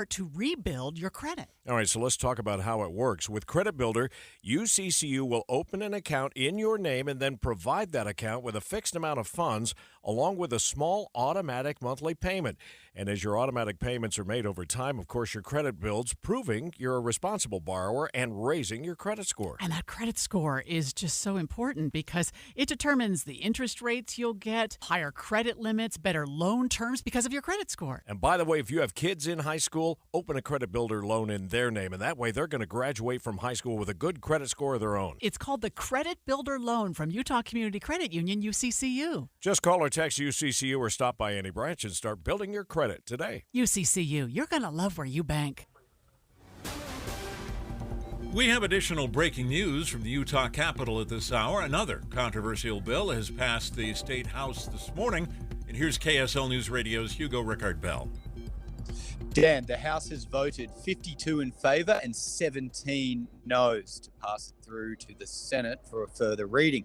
to rebuild your credit. All right, so let's talk about how it works. With Credit Builder, UCCU will open an account in your name and then provide that account with a fixed amount of funds along with a small automatic monthly payment. And as your automatic payments are made over time, of course, your credit builds, proving you're a responsible borrower and raising your credit score. And that credit score is just so important because it determines the interest rates you'll get, higher credit limits, better loan terms because of your credit score. And by the way, if you have kids in high school, open a Credit Builder loan in their name, and that way they're going to graduate from high school with a good credit score of their own. It's called the Credit Builder Loan from Utah Community Credit Union, UCCU. Just call or text UCCU or stop by any branch and start building your credit today. UCCU, you're going to love where you bank. We have additional breaking news from the Utah Capitol at this hour. Another controversial bill has passed the State House this morning. And here's KSL News Radio's Hugo Rickard Bell. Dan, the House has voted 52 in favour and 17 noes to pass it through to the Senate for a further reading.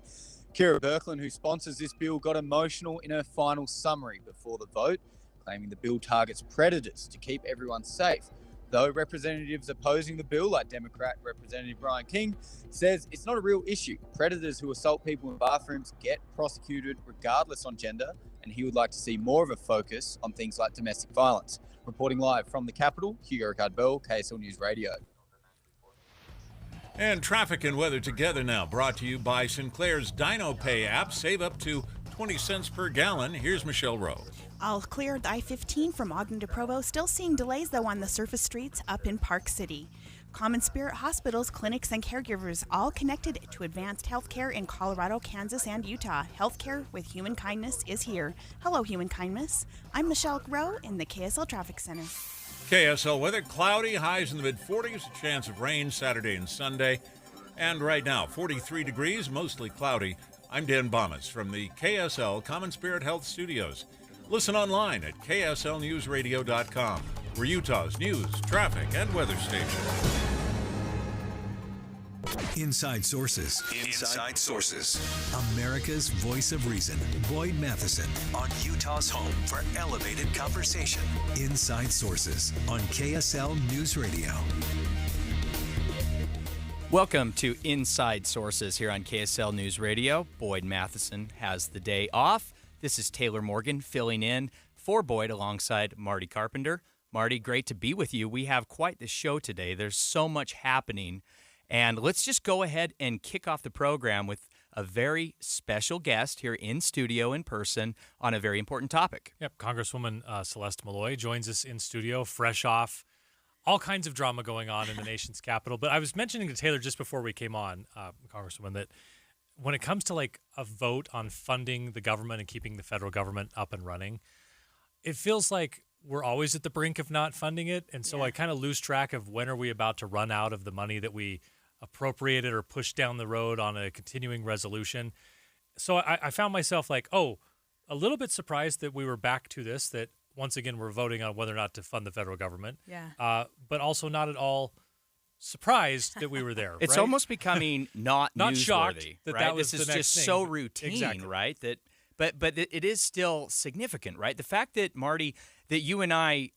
Kira Birkeland, who sponsors this bill, got emotional in her final summary before the vote, claiming the bill targets predators to keep everyone safe. Though representatives opposing the bill, like Democrat Representative Brian King, says it's not a real issue. Predators who assault people in bathrooms get prosecuted regardless on gender, and he would like to see more of a focus on things like domestic violence. Reporting live from the Capitol, Hugo Rickard Bell, KSL News Radio. And traffic and weather together now, brought to you by Sinclair's DinoPay app. Save up to 20 cents per gallon. Here's Michelle Rowe. All clear I-15 from Ogden to Provo. Still seeing delays, though, on the surface streets up in Park City. Common Spirit hospitals, clinics, and caregivers all connected to advanced healthcare in Colorado, Kansas, and Utah. Healthcare with Human Kindness is here. Hello, Human Kindness. I'm Michelle Rowe in the KSL Traffic Center. KSL weather, cloudy, highs in the mid-40s, a chance of rain Saturday and Sunday. And right now, 43 degrees, mostly cloudy. I'm Dan Bomas from the KSL Common Spirit Health Studios. Listen online at kslnewsradio.com. We're Utah's news, traffic, and weather station. Inside Sources. Inside Sources. America's voice of reason. Boyd Matheson on Utah's home for elevated conversation. Inside Sources on KSL News Radio. Welcome to Inside Sources here on KSL News Radio. Boyd Matheson has the day off. This is Taylor Morgan filling in for Boyd alongside Marty Carpenter. Marty, great to be with you. We have quite the show today. There's so much happening. And let's just go ahead and kick off the program with a very special guest here in studio in person on a very important topic. Yep, Congresswoman Celeste Malloy joins us in studio, fresh off all kinds of drama going on in the nation's capital. But I was mentioning to Taylor just before we came on, Congresswoman, that when it comes to like a vote on funding the government and keeping the federal government up and running, it feels like we're always at the brink of not funding it. And so I kind of lose track of when are we about to run out of the money that we appropriated or pushed down the road on a continuing resolution. So I found myself like, a little bit surprised that we were back to this, that once again we're voting on whether or not to fund the federal government. Yeah. But also not at all surprised that we were there. It's right? almost becoming not shocked newsworthy, that right? that was this is the next just thing. so routine, Exactly. right? But it is still significant, right? The fact that, Marty, that you and I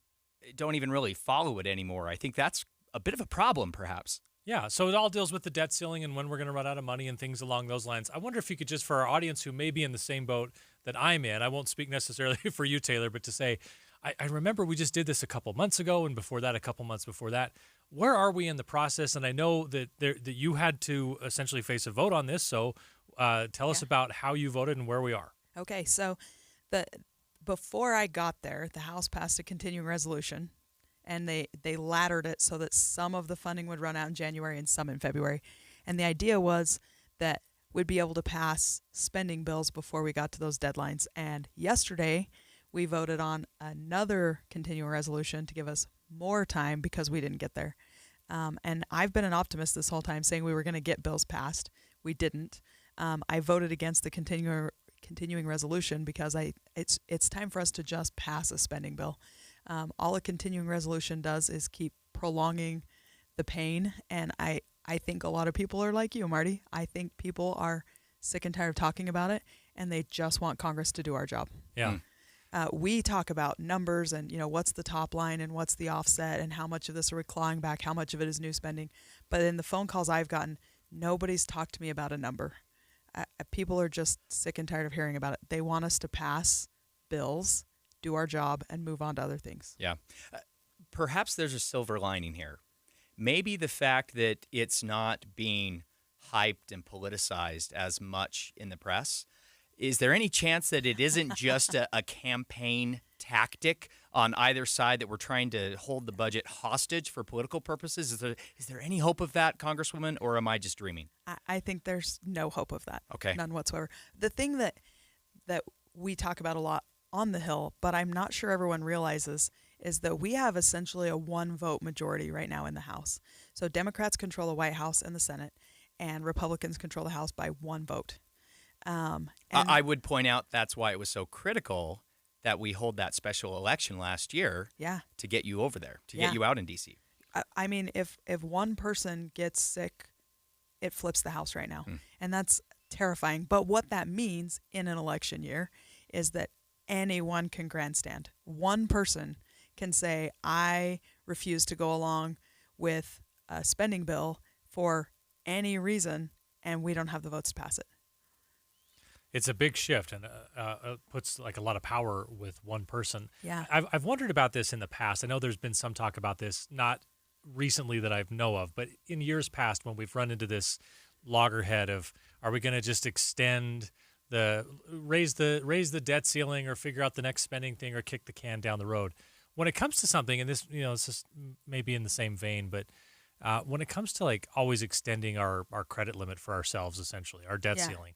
don't even really follow it anymore, I think that's a bit of a problem, perhaps. Yeah, so it all deals with the debt ceiling and when we're going to run out of money and things along those lines. I wonder if you could just, for our audience who may be in the same boat that I'm in, I won't speak necessarily for you, Taylor, but to say, I remember we just did this a couple months ago, and before that, a couple months before that. Where are we in the process? And I know that that you had to essentially face a vote on this, so tell us about how you voted and where we are. Okay, so before I got there, the House passed a continuing resolution, and they laddered it so that some of the funding would run out in January and some in February. And the idea was that we'd be able to pass spending bills before we got to those deadlines. And yesterday, we voted on another continuing resolution to give us more time because we didn't get there. And I've been an optimist this whole time, saying we were going to get bills passed. We didn't. I voted against the continuing resolution because it's time for us to just pass a spending bill. All a continuing resolution does is keep prolonging the pain, and I think a lot of people are like you, Marty. I think people are sick and tired of talking about it, and they just want Congress to do our job. Yeah. We talk about numbers and, what's the top line and what's the offset and how much of this are we clawing back, how much of it is new spending. But in the phone calls I've gotten, nobody's talked to me about a number. People are just sick and tired of hearing about it. They want us to pass bills, do our job, and move on to other things. Yeah. Perhaps there's a silver lining here. Maybe the fact that it's not being hyped and politicized as much in the press. Is there any chance that it isn't just a campaign tactic on either side, that we're trying to hold the budget hostage for political purposes? Is there any hope of that, Congresswoman, or am I just dreaming? I think there's no hope of that. Okay. None whatsoever. The thing that we talk about a lot on the Hill, but I'm not sure everyone realizes, is that we have essentially a one-vote majority right now in the House. So Democrats control the White House and the Senate, and Republicans control the House by one vote. I would point out that's why it was so critical that we hold that special election last year to get you over there, to get you out in D.C. I mean, if one person gets sick, it flips the House right now. And that's terrifying. But what that means in an election year is that anyone can grandstand. One person can say, I refuse to go along with a spending bill for any reason, and we don't have the votes to pass it. It's a big shift, and puts like a lot of power with one person. Yeah. I've wondered about this in the past. I know there's been some talk about this, not recently that I know of, but in years past when we've run into this loggerhead of, are we going to just extend raise the debt ceiling, or figure out the next spending thing, or kick the can down the road? When it comes to something, and this, it's just maybe in the same vein, but when it comes to like always extending our credit limit for ourselves, essentially our debt ceiling,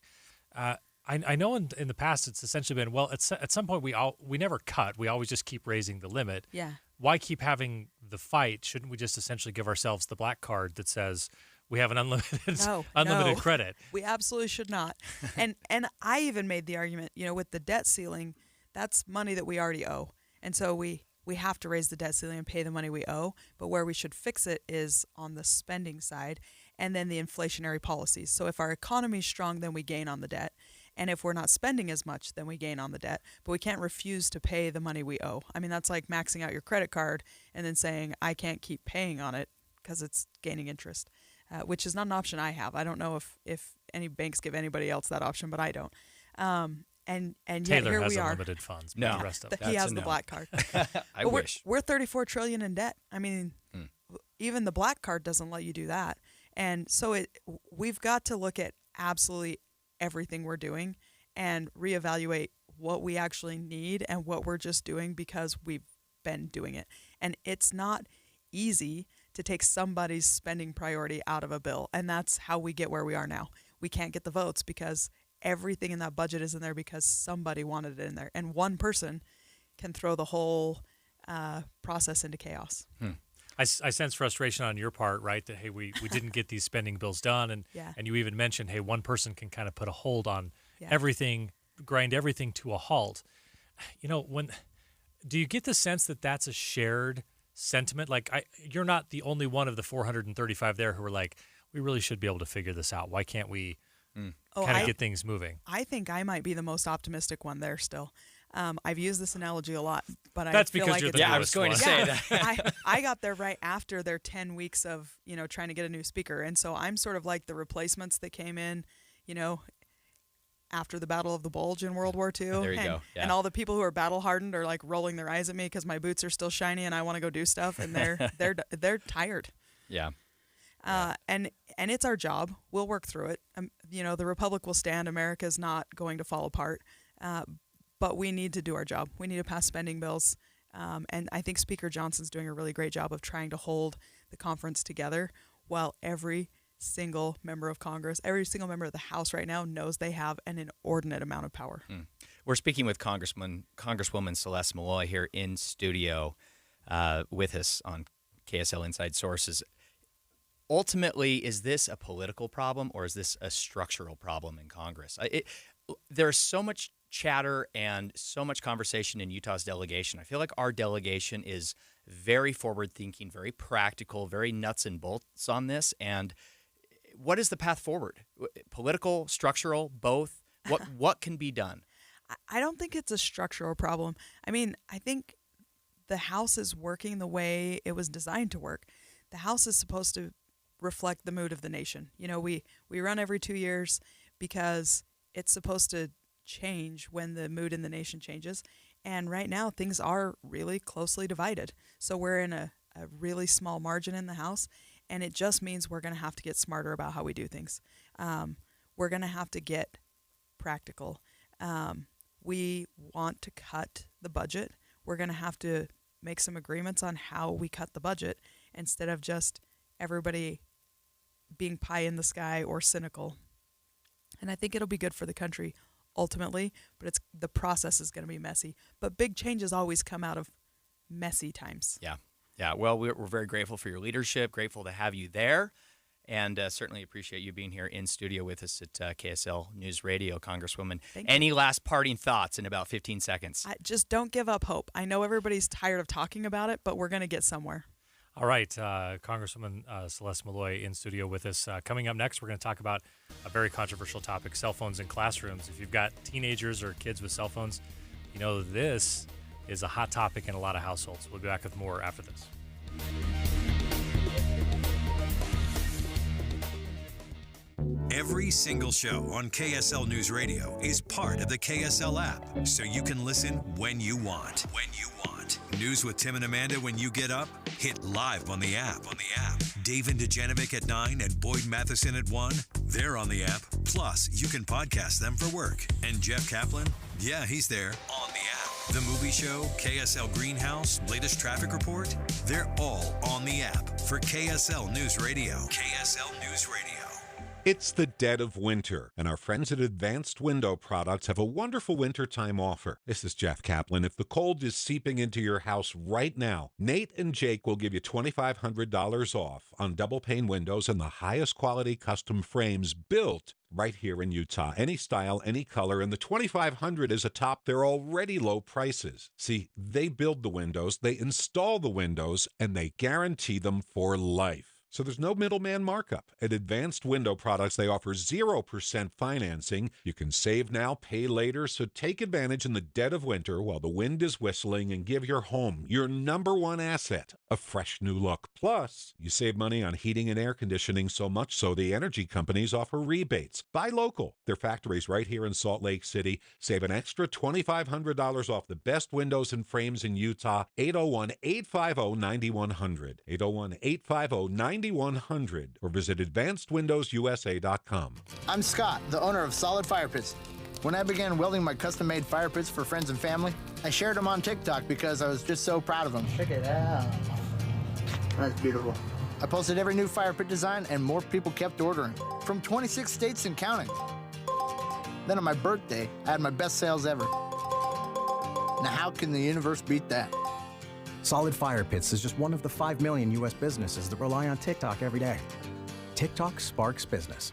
I know in the past it's essentially been, well, at some point we never cut. We always just keep raising the limit. Yeah. Why keep having the fight? Shouldn't we just essentially give ourselves the black card that says we have an unlimited credit? We absolutely should not. And I even made the argument, with the debt ceiling, that's money that we already owe. And so we have to raise the debt ceiling and pay the money we owe. But where we should fix it is on the spending side, and then the inflationary policies. So if our economy is strong, then we gain on the debt. And if we're not spending as much, then we gain on the debt. But we can't refuse to pay the money we owe. I mean, that's like maxing out your credit card and then saying, I can't keep paying on it because it's gaining interest, which is not an option I have. I don't know if any banks give anybody else that option, but I don't. And yet Taylor here has we are. unlimited funds. But No. the rest of He has the black card. I wish. We're $34 trillion in debt. I mean, even the black card doesn't let you do that. And so we've got to look at absolutely everything we're doing and reevaluate what we actually need and what we're just doing because we've been doing it. And it's not easy to take somebody's spending priority out of a bill. And that's how we get where we are now. We can't get the votes because everything in that budget is in there because somebody wanted it in there. And one person can throw the whole process into chaos. I sense frustration on your part, right? That, hey, we didn't get these spending bills done. And you even mentioned, hey, one person can kind of put a hold on everything, grind everything to a halt. Do you get the sense that that's a shared sentiment? Like, you're not the only one of the 435 there who are like, we really should be able to figure this out. Why can't we kind of get things moving? I think I might be the most optimistic one there still. I've used this analogy a lot, but that's I feel because like you're it's the I was going to say that. I got there right after their 10 weeks of, trying to get a new speaker. And so I'm sort of like the replacements that came in, after the Battle of the Bulge in World War II. There you go. Yeah. And all the people who are battle hardened are like rolling their eyes at me because my boots are still shiny and I want to go do stuff. And they're tired. Yeah. And it's our job. We'll work through it. The Republic will stand. America's not going to fall apart. But we need to do our job. We need to pass spending bills. And I think Speaker Johnson's doing a really great job of trying to hold the conference together while every single member of Congress, every single member of the House right now knows they have an inordinate amount of power. We're speaking with Congresswoman Celeste Malloy here in studio with us on KSL Inside Sources. Ultimately, is this a political problem or is this a structural problem in Congress? There's so much chatter and so much conversation in Utah's delegation. I feel like our delegation is very forward-thinking, very practical, very nuts and bolts on this. And what is the path forward? Political, structural, both? What can be done? I don't think it's a structural problem. I mean, I think the house is working the way it was designed to work. The house is supposed to reflect the mood of the nation. You know, we run every 2 years because it's supposed to change when the mood in the nation changes. And right now, things are really closely divided. So we're in a really small margin in the house, and it just means we're going to have to get smarter about how we do things. We're going to have to get practical. We want to cut the budget. We're going to have to make some agreements on how we cut the budget instead of just everybody being pie in the sky or cynical. And I think it'll be good for the country ultimately, but the process is going to be messy. But big changes always come out of messy times. Yeah. Well, we're very grateful for your leadership, grateful to have you there, and certainly appreciate you being here in studio with us at KSL News Radio, Congresswoman. Any last parting thoughts in about 15 seconds? Just don't give up hope. I know everybody's tired of talking about it, but we're going to get somewhere. All right, Congresswoman Celeste Malloy in studio with us. Coming up next, we're going to talk about a very controversial topic, cell phones in classrooms. If you've got teenagers or kids with cell phones, you know this is a hot topic in a lot of households. We'll be back with more after this. Every single show on KSL News Radio is part of the KSL app, so you can listen when you want. News with Tim and Amanda when you get up, hit live on the app. Dave and Dejanovic at 9 and Boyd Matheson at 1, they're on the app. Plus, you can podcast them for work. And Jeff Kaplan, yeah, he's there on the app. The movie show, KSL Greenhouse, latest traffic report, they're all on the app for KSL News Radio. KSL News Radio. It's the dead of winter, and our friends at Advanced Window Products have a wonderful wintertime offer. This is Jeff Kaplan. If the cold is seeping into your house right now, Nate and Jake will give you $2,500 off on double-pane windows and the highest quality custom frames built right here in Utah. Any style, any color, and the $2,500 is atop their already low prices. See, they build the windows, they install the windows, and they guarantee them for life. So there's no middleman markup. At Advanced Window Products, they offer 0% financing. You can save now, pay later, so take advantage in the dead of winter while the wind is whistling and give your home, your number one asset, a fresh new look. Plus, you save money on heating and air conditioning, so much so the energy companies offer rebates. Buy local. Their factory's right here in Salt Lake City. Save an extra $2,500 off the best windows and frames in Utah. 801-850-9100. 801-850-9100. Or visit AdvancedWindowsUSA.com. I'm Scott, the owner of Solid Fire Pits. When I began welding my custom-made fire pits for friends and family, I shared them on TikTok because I was just so proud of them. Check it out. That's beautiful. I posted every new fire pit design, and more people kept ordering, from 26 states and counting. Then on my birthday, I had my best sales ever. Now how can the universe beat that? Solid Fire Pits is just one of the 5 million U.S. businesses that rely on TikTok every day. TikTok sparks business.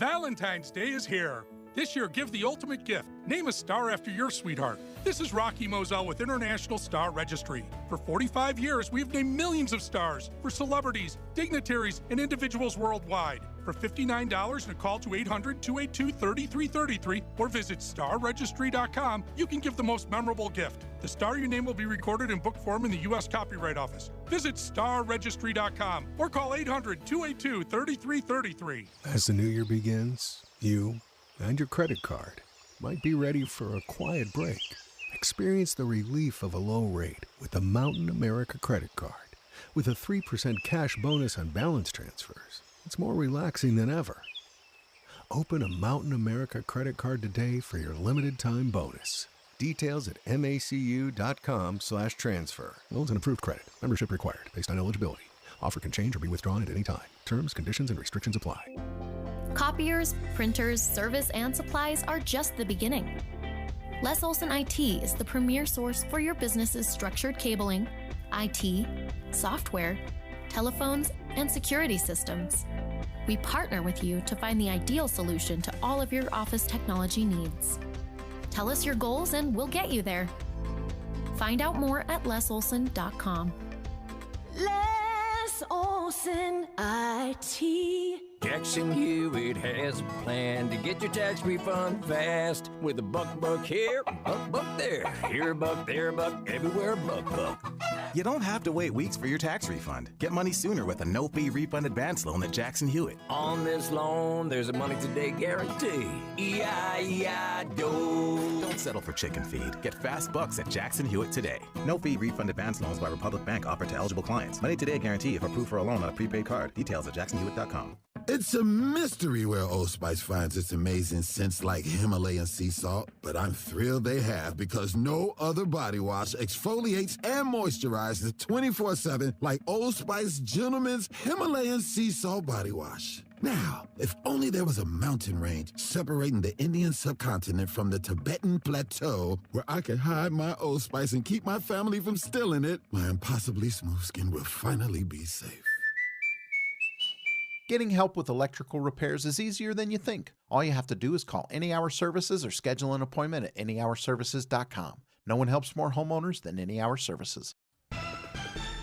Valentine's Day is here. This year, give the ultimate gift. Name a star after your sweetheart. This is Rocky Moselle with International Star Registry. For 45 years, we've named millions of stars for celebrities, dignitaries, and individuals worldwide. For $59 and a call to 800-282-3333 or visit starregistry.com, you can give the most memorable gift. The star you name will be recorded in book form in the U.S. Copyright Office. Visit starregistry.com or call 800-282-3333. As the new year begins, you and your credit card might be ready for a quiet break. Experience the relief of a low rate with the Mountain America credit card. With a 3% cash bonus on balance transfers, it's more relaxing than ever. Open a Mountain America credit card today for your limited time bonus. Details at macu.com/transfer. Loans and approved credit. Membership required based on eligibility. Offer can change or be withdrawn at any time. Terms, conditions, and restrictions apply. Copiers, printers, service, and supplies are just the beginning. Les Olson IT is the premier source for your business's structured cabling, IT, software, telephones, and security systems. We partner with you to find the ideal solution to all of your office technology needs. Tell us your goals and we'll get you there. Find out more at lesolson.com. Les Olson IT. Jackson Hewitt has a plan to get your tax refund fast with a buck here, buck there. Here a buck, there a buck, everywhere a buck. You don't have to wait weeks for your tax refund. Get money sooner with a no-fee refund advance loan at Jackson Hewitt. On this loan, there's a money today guarantee. E-I-E-I-DO. Don't settle for chicken feed. Get fast bucks at Jackson Hewitt today. No-fee refund advance loans by Republic Bank offered to eligible clients. Money today guarantee if approved for a loan on a prepaid card. Details at jacksonhewitt.com. It's a mystery where Old Spice finds its amazing scents like Himalayan sea salt, but I'm thrilled they have because no other body wash exfoliates and moisturizes 24/7 like Old Spice Gentleman's Himalayan sea salt body wash. Now, if only there was a mountain range separating the Indian subcontinent from the Tibetan plateau where I could hide my Old Spice and keep my family from stealing it, my impossibly smooth skin will finally be safe. Getting help with electrical repairs is easier than you think. All you have to do is call Any Hour Services or schedule an appointment at anyhourservices.com. No one helps more homeowners than Any Hour Services.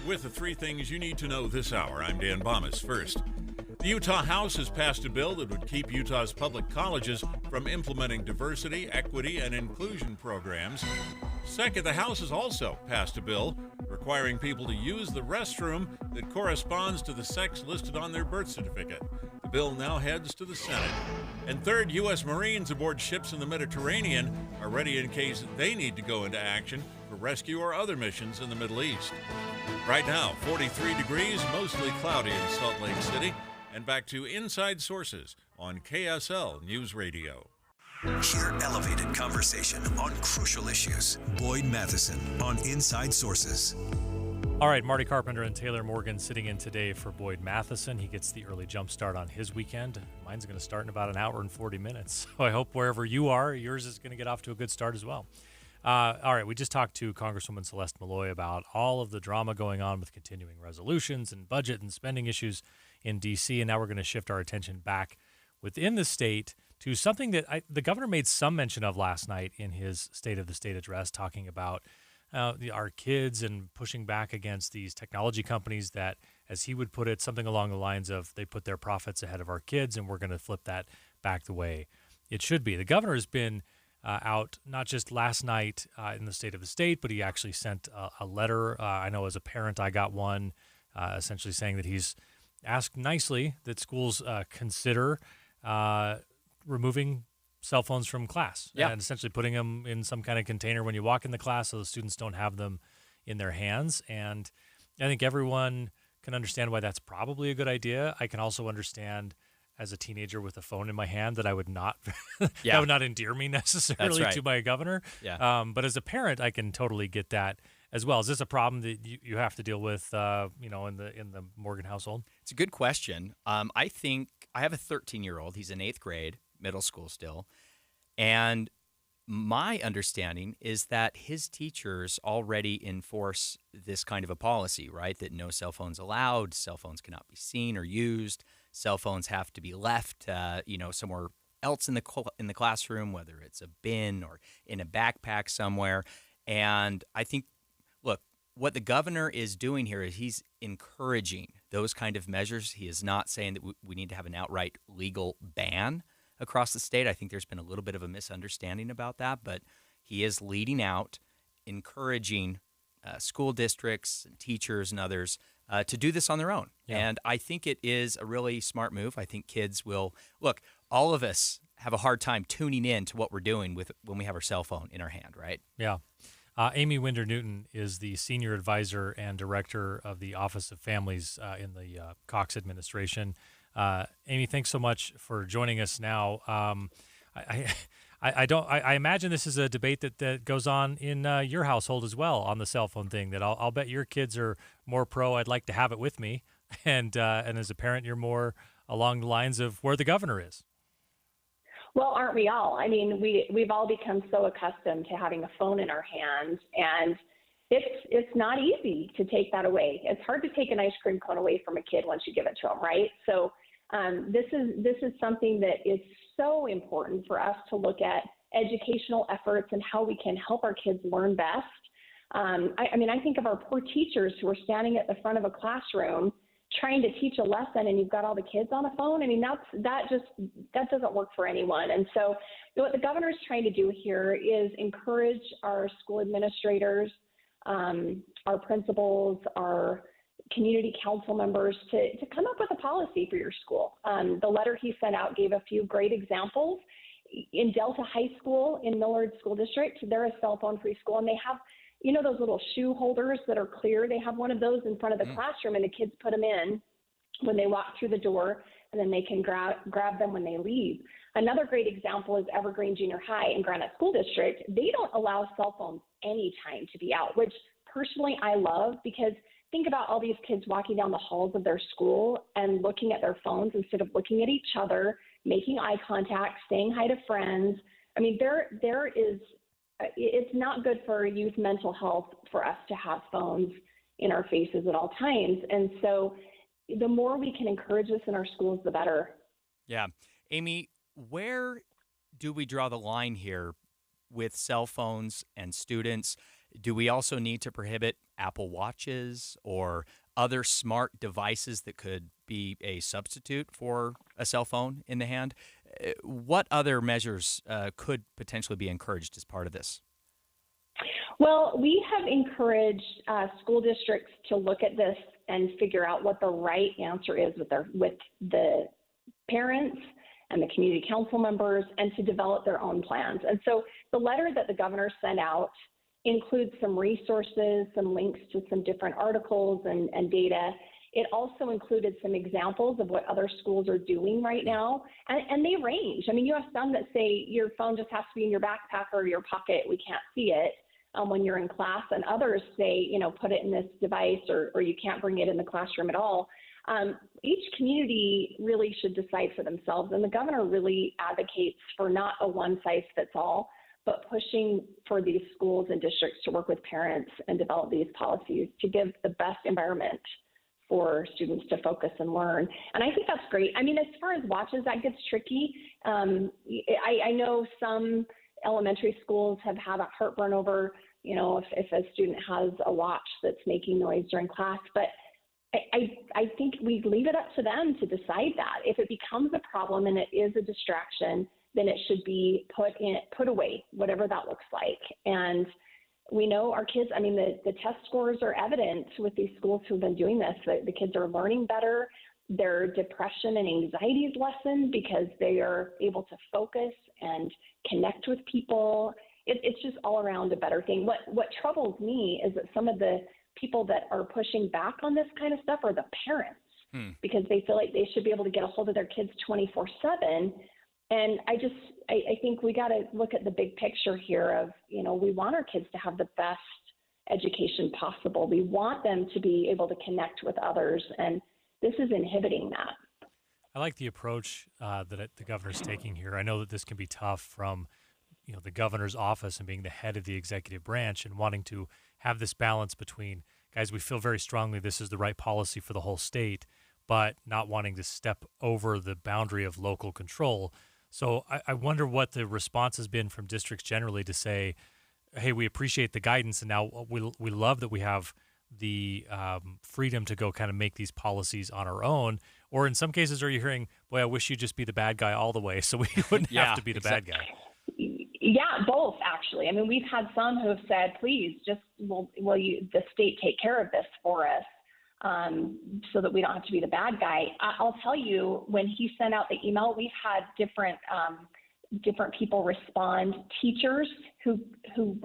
With the 3 things you need to know this hour, I'm Dan Bomas. First, the Utah House has passed a bill that would keep Utah's public colleges from implementing diversity, equity, and inclusion programs. Second, the House has also passed a bill requiring people to use the restroom that corresponds to the sex listed on their birth certificate. The bill now heads to the Senate. And third, U.S. Marines aboard ships in the Mediterranean are ready in case they need to go into action for rescue or other missions in the Middle East. Right now, 43 degrees, mostly cloudy in Salt Lake City. And back to Inside Sources on KSL News Radio. Hear elevated conversation on crucial issues. Boyd Matheson on Inside Sources. All right, Marty Carpenter and Taylor Morgan sitting in today for Boyd Matheson. He gets the early jump start on his weekend. Mine's going to start in about an hour and 40 minutes. So I hope wherever you are, yours is going to get off to a good start as well. All right, we just talked to Congresswoman Celeste Malloy about all of the drama going on with continuing resolutions and budget and spending issues in D.C., and now we're going to shift our attention back within the state to something that the governor made some mention of last night in his State of the State address, talking about our kids and pushing back against these technology companies that, as he would put it, something along the lines of they put their profits ahead of our kids, and we're going to flip that back the way it should be. The governor has been out not just last night in the State of the State, but he actually sent a letter. I know as a parent I got one essentially saying that he's asked nicely that schools consider removing cell phones from class and essentially putting them in some kind of container when you walk in the class so the students don't have them in their hands. And I think everyone can understand why that's probably a good idea. I can also understand as a teenager with a phone in my hand that I would not that would not endear me necessarily to my governor. But as a parent, I can totally get that as well. Is this a problem that you have to deal with, in the Morgan household? It's a good question. I think I have a 13-year-old. He's in 8th grade, middle school still. And my understanding is that his teachers already enforce this kind of a policy, right? That no cell phones allowed, cell phones cannot be seen or used, cell phones have to be left, somewhere else in the classroom, whether it's a bin or in a backpack somewhere. And I think, look, what the governor is doing here is he's encouraging those kind of measures. He is not saying that we need to have an outright legal ban across the state. I think there's been a little bit of a misunderstanding about that, but he is leading out, encouraging school districts and teachers and others to do this on their own. And I think it is a really smart move. I think kids will look. All of us have a hard time tuning in to what we're doing when we have our cell phone in our hand, right? Yeah. Amy Winder Newton is the senior advisor and director of the Office of Families in the Cox administration. Amy, thanks so much for joining us now. I imagine this is a debate that goes on in your household as well on the cell phone thing. That I'll bet your kids are more pro. I'd like to have it with me, and as a parent, you're more along the lines of where the governor is. Well, aren't we all? I mean, we've all become so accustomed to having a phone in our hands, and it's not easy to take that away. It's hard to take an ice cream cone away from a kid once you give it to them, right? So this is something that is so important for us to look at educational efforts and how we can help our kids learn best. I think of our poor teachers who are standing at the front of a classroom trying to teach a lesson and you've got all the kids on a phone. I mean, that doesn't work for anyone. And so what the governor's trying to do here is encourage our school administrators, our principals, our community council members to come up with a policy for your school. The letter he sent out gave a few great examples. In Delta High School in Millard School District, they're a cell phone free school, and they have, those little shoe holders that are clear. They have one of those in front of the classroom, and the kids put them in when they walk through the door, and then they can grab them when they leave. Another great example is Evergreen Junior High in Granite School District. They don't allow cell phones anytime to be out, which personally I love, because think about all these kids walking down the halls of their school and looking at their phones instead of looking at each other, making eye contact, saying hi to friends. I mean, it's not good for youth mental health for us to have phones in our faces at all times. And so the more we can encourage this in our schools, the better. Yeah. Amy, where do we draw the line here with cell phones and students? Do we also need to prohibit Apple Watches or other smart devices that could be a substitute for a cell phone in the hand? What other measures could potentially be encouraged as part of this? Well, we have encouraged school districts to look at this and figure out what the right answer is with the parents and the community council members, and to develop their own plans. And so the letter that the governor sent out includes some resources, some links to some different articles and data. It also included some examples of what other schools are doing right now, and they range. I mean, you have some that say your phone just has to be in your backpack or your pocket, we can't see it when you're in class, and others say, put it in this device or you can't bring it in the classroom at all. Each community really should decide for themselves, and the governor really advocates for not a one-size-fits-all, but pushing for these schools and districts to work with parents and develop these policies to give the best environment for students to focus and learn. And I think that's great. I mean, as far as watches, that gets tricky. I know some elementary schools have had a heartburn over, if a student has a watch that's making noise during class, but I think we leave it up to them to decide that. If it becomes a problem and it is a distraction, then it should be put away, whatever that looks like. And we know our kids, the test scores are evident with these schools who've been doing this. The kids are learning better. Their depression and anxiety is lessened because they are able to focus and connect with people. It's just all around a better thing. What troubles me is that some of the people that are pushing back on this kind of stuff are the parents, because they feel like they should be able to get a hold of their kids 24/7. And I think we got to look at the big picture here of, we want our kids to have the best education possible. We want them to be able to connect with others, and this is inhibiting that. I like the approach that the governor's taking here. I know that this can be tough from, the governor's office and being the head of the executive branch and wanting to have this balance between, guys, we feel very strongly this is the right policy for the whole state, but not wanting to step over the boundary of local control. So I wonder what the response has been from districts generally to say, hey, we appreciate the guidance, and now we love that we have the freedom to go kind of make these policies on our own. Or in some cases, are you hearing, boy, I wish you'd just be the bad guy all the way so we wouldn't have to be the bad guy? Yeah, both, actually. We've had some who have said, please, just will the state take care of this for us, so that we don't have to be the bad guy. I'll tell you, when he sent out the email, we've had different people respond, teachers who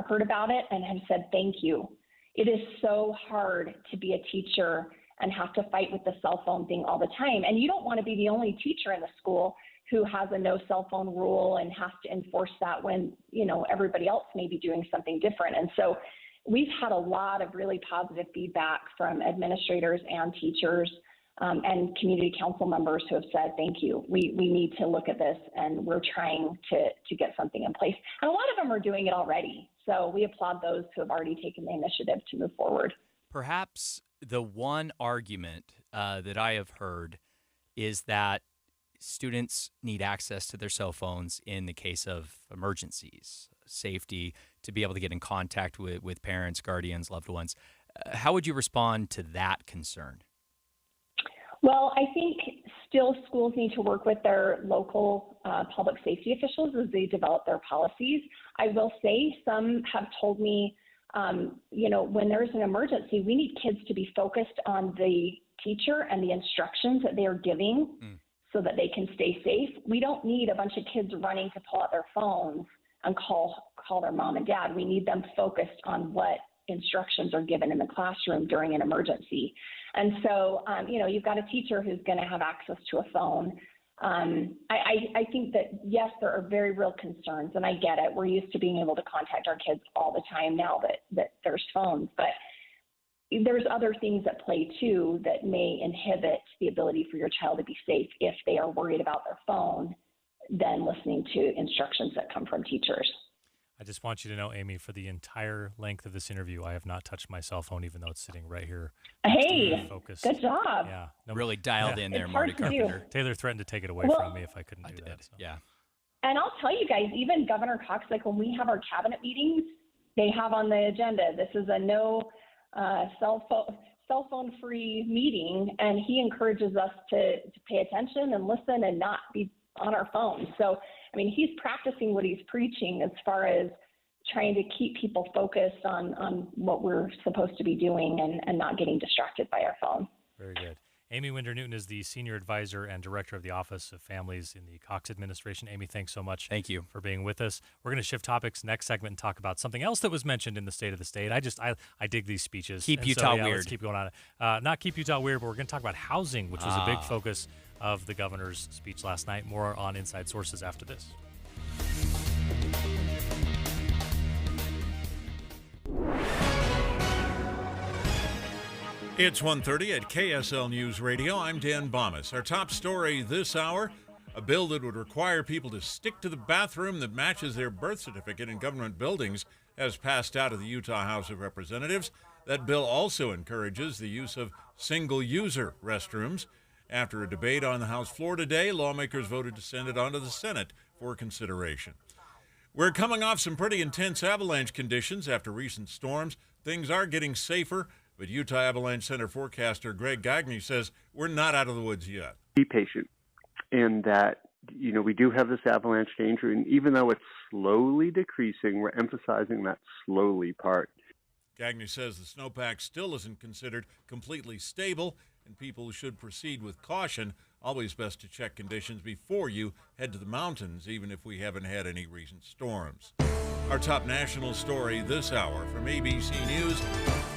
heard about it and have said, thank you. It is so hard to be a teacher and have to fight with the cell phone thing all the time. And you don't want to be the only teacher in the school who has a no cell phone rule and has to enforce that when, everybody else may be doing something different. And so we've had a lot of really positive feedback from administrators and teachers and community council members who have said, thank you. We need to look at this, and we're trying to get something in place. And a lot of them are doing it already. So we applaud those who have already taken the initiative to move forward. Perhaps the one argument that I have heard is that students need access to their cell phones in the case of emergencies, safety, to be able to get in contact with parents, guardians, loved ones. How would you respond to that concern? Well, I think still schools need to work with their local public safety officials as they develop their policies. I will say some have told me, when there's an emergency, we need kids to be focused on the teacher and the instructions that they are giving so that they can stay safe. We don't need a bunch of kids running to pull out their phones and call their mom and dad. We need them focused on what instructions are given in the classroom during an emergency. And so, you've got a teacher who's going to have access to a phone. I think that, yes, there are very real concerns, and I get it. We're used to being able to contact our kids all the time now that there's phones, but there's other things at play too that may inhibit the ability for your child to be safe if they are worried about their phone than listening to instructions that come from teachers. I just want you to know, Amy, for the entire length of this interview, I have not touched my cell phone, even though it's sitting right here. Hey, focused. Good job. Yeah, really dialed in there, It's Marty hard to do. Carpenter. Taylor threatened to take it away from me if I couldn't do that. So. Yeah. And I'll tell you guys, even Governor Cox, like when we have our cabinet meetings, they have on the agenda, this is a no cell phone free meeting, and he encourages us to pay attention and listen and not be on our phones. So, he's practicing what he's preaching as far as trying to keep people focused on what we're supposed to be doing and not getting distracted by our phone. Very good. Amy Winder-Newton is the Senior Advisor and Director of the Office of Families in the Cox administration. Amy, thanks so much. Thank you for being with us. We're going to shift topics next segment and talk about something else that was mentioned in the State of the State. I dig these speeches. Keep Utah weird. Let's keep going on. Not keep Utah weird, but we're going to talk about housing, which was a big focus of the governor's speech last night. More on Inside Sources after this. It's 1:30 at KSL News Radio. I'm Dan Bomas. Our top story this hour, a bill that would require people to stick to the bathroom that matches their birth certificate in government buildings has passed out of the Utah House of Representatives. That bill also encourages the use of single-user restrooms. After a debate on the House floor today, lawmakers voted to send it on to the Senate for consideration. We're coming off some pretty intense avalanche conditions after recent storms. Things are getting safer, but Utah Avalanche Center forecaster Greg Gagne says we're not out of the woods yet. Be patient, and that, we do have this avalanche danger, and even though it's slowly decreasing, we're emphasizing that slowly part. Gagne says the snowpack still isn't considered completely stable, and people should proceed with caution. Always best to check conditions before you head to the mountains, even if we haven't had any recent storms. Our top national story this hour from ABC News.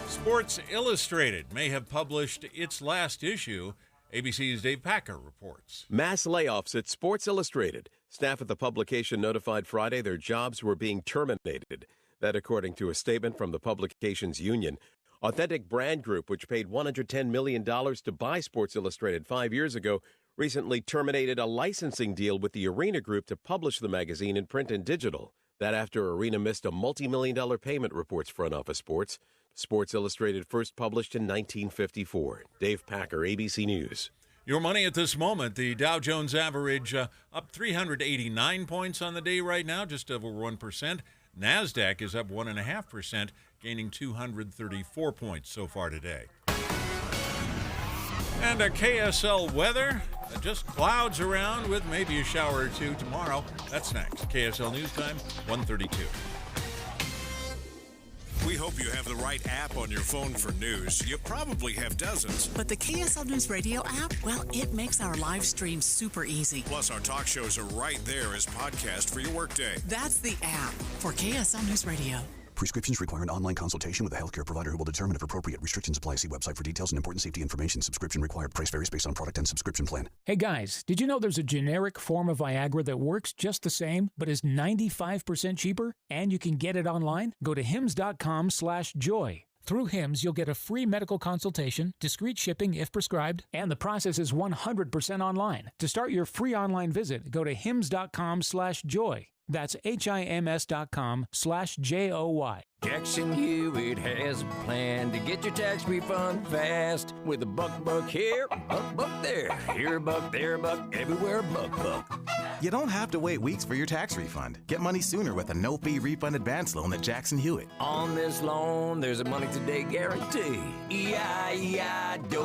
Sports Illustrated may have published its last issue. ABC's Dave Packer reports. Mass layoffs at Sports Illustrated. Staff at the publication notified Friday their jobs were being terminated. That according to a statement from the publication's union. Authentic Brand Group, which paid $110 million to buy Sports Illustrated 5 years ago, recently terminated a licensing deal with the Arena Group to publish the magazine in print and digital. That after Arena missed a multi-million-dollar payment, reports Front Office Sports. Sports Illustrated first published in 1954. Dave Packer, ABC News. Your money at this moment, the Dow Jones average up 389 points on the day right now, just over 1%. NASDAQ is up 1.5%, gaining 234 points so far today. And a KSL weather, just clouds around with maybe a shower or two tomorrow. That's next. KSL News Time, 1:32. We hope you have the right app on your phone for news. You probably have dozens. But the KSL News Radio app, well, it makes our live stream super easy. Plus, our talk shows are right there as podcast for your workday. That's the app for KSL News Radio. Prescriptions require an online consultation with a healthcare provider who will determine if appropriate. Restrictions apply. See website for details and important safety information. Subscription required. Price varies based on product and subscription plan. Hey guys, did you know there's a generic form of Viagra that works just the same, but is 95% cheaper? And you can get it online? Go to hims.com/joy. Through HIMS, you'll get a free medical consultation, discreet shipping if prescribed, and the process is 100% online. To start your free online visit, go to hims.com/joy. That's HIMS.com/JOY. Jackson Hewitt has a plan to get your tax refund fast with a buck here, buck there. Here a buck, there a buck, everywhere a buck. You don't have to wait weeks for your tax refund. Get money sooner with a no-fee refund advance loan at Jackson Hewitt. On this loan, there's a money today guarantee. E-I-E-I-DO.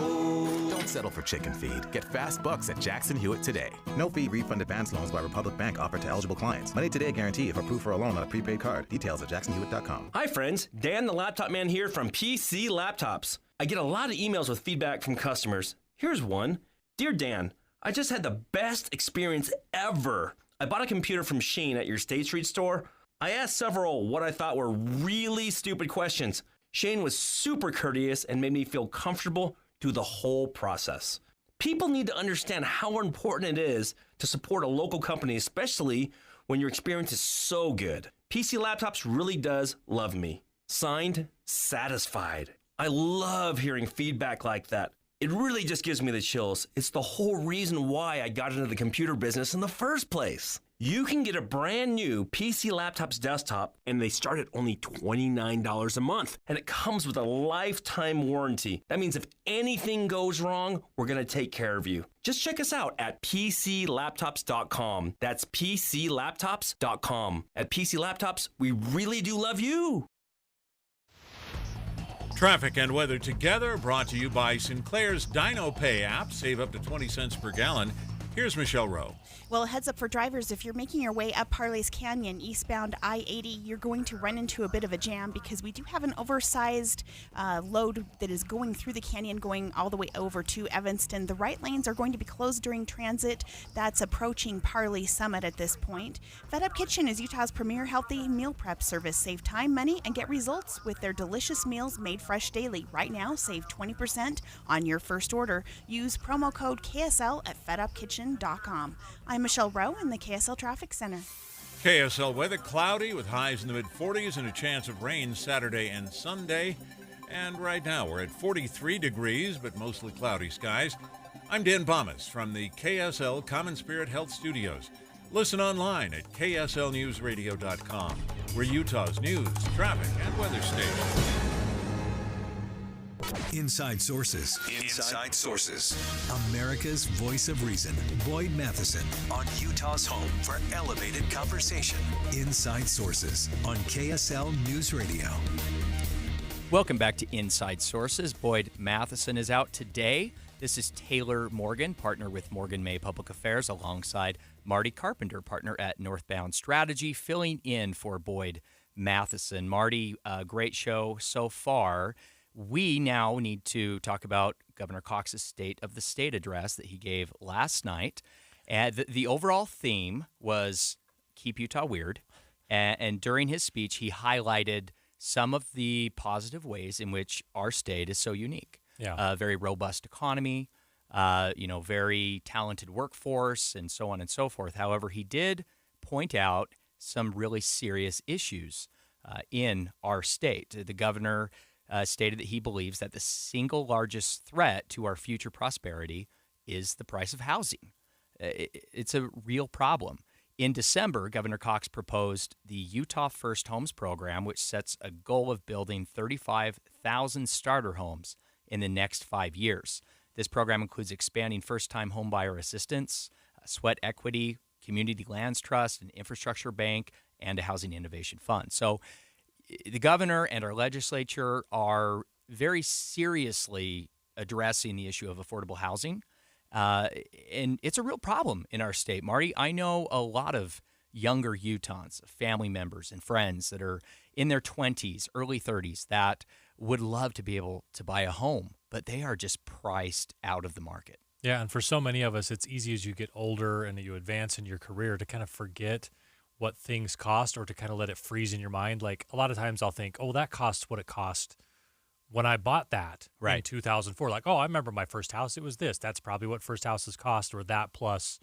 Don't settle for chicken feed. Get fast bucks at Jackson Hewitt today. No fee refund advance loans by Republic Bank offered to eligible clients. Money today guarantee if approved for a loan on a prepaid card. Details at jacksonhewitt.com. Hi friends, Dan the Laptop Man here from PC Laptops. I get a lot of emails with feedback from customers. Here's one. Dear Dan, I just had the best experience ever. I bought a computer from Shane at your State Street store. I asked several what I thought were really stupid questions. Shane was super courteous and made me feel comfortable through the whole process. People need to understand how important it is to support a local company, especially when your experience is so good. PC Laptops really does love me. Signed, Satisfied. I love hearing feedback like that. It really just gives me the chills. It's the whole reason why I got into the computer business in the first place. You can get a brand new PC Laptops desktop, and they start at only $29 a month. And it comes with a lifetime warranty. That means if anything goes wrong, we're going to take care of you. Just check us out at PCLaptops.com. That's PCLaptops.com. At PC Laptops, we really do love you. Traffic and weather together, brought to you by Sinclair's DinoPay app. Save up to 20 cents per gallon. Here's Michelle Rowe. Well, heads up for drivers. If you're making your way up Parley's Canyon, eastbound I-80, you're going to run into a bit of a jam because we do have an oversized load that is going through the canyon, going all the way over to Evanston. The right lanes are going to be closed during transit. That's approaching Parley Summit at this point. Fed Up Kitchen is Utah's premier healthy meal prep service. Save time, money, and get results with their delicious meals made fresh daily. Right now, save 20% on your first order. Use promo code KSL at fedupkitchen.com. I'm Michelle Rowe in the KSL Traffic Center. KSL weather, cloudy with highs in the mid-40s and a chance of rain Saturday and Sunday. And right now we're at 43 degrees, but mostly cloudy skies. I'm Dan Bomas from the KSL Common Spirit Health Studios. Listen online at kslnewsradio.com. We're Utah's news, traffic, and weather station. Inside Sources. Inside Sources. America's voice of reason. Boyd Matheson on Utah's home for elevated conversation. Inside Sources on KSL News Radio. Welcome back to Inside Sources. Boyd Matheson is out today. This is Taylor Morgan, partner with Morgan May Public Affairs, alongside Marty Carpenter, partner at Northbound Strategy, filling in for Boyd Matheson. Marty, great show so far. We now need to talk about Governor Cox's State of the State address that he gave last night. And the overall theme was Keep Utah Weird. And during his speech, he highlighted some of the positive ways in which our state is so unique. Yeah. Very robust economy, very talented workforce, and so on and so forth. However, he did point out some really serious issues in our state. The governor stated that he believes that the single largest threat to our future prosperity is the price of housing. It's a real problem. In December, Governor Cox proposed the Utah First Homes program, which sets a goal of building 35,000 starter homes in the next 5 years. This program includes expanding first-time homebuyer assistance, sweat equity, community lands trust, an infrastructure bank, and a housing innovation fund. So the governor and our legislature are very seriously addressing the issue of affordable housing. And it's a real problem in our state. Marty, I know a lot of younger Utahns, family members and friends that are in their 20s, early 30s that would love to be able to buy a home, but they are just priced out of the market. Yeah, and for so many of us, it's easy as you get older and you advance in your career to kind of forget what things cost or to kind of let it freeze in your mind. Like a lot of times I'll think, oh, that costs what it cost when I bought that in 2004. Like, oh, I remember my first house. It was this. That's probably what first houses cost, or that plus,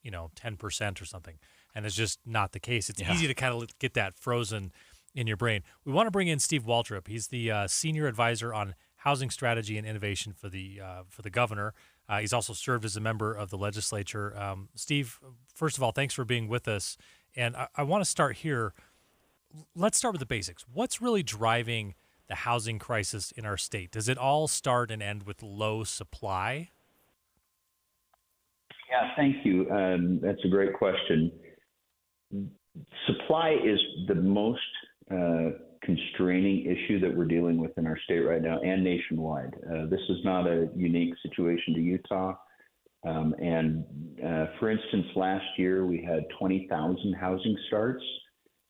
10% or something. And it's just not the case. It's easy to kind of get that frozen in your brain. We want to bring in Steve Waltrip. He's the senior advisor on housing strategy and innovation for the governor. He's also served as a member of the legislature. Steve, first of all, thanks for being with us. And I want to start here. Let's start with the basics. What's really driving the housing crisis in our state? Does it all start and end with low supply? Yeah, thank you. That's a great question. Supply is the most constraining issue that we're dealing with in our state right now and nationwide. This is not a unique situation to Utah. For instance, last year we had 20,000 housing starts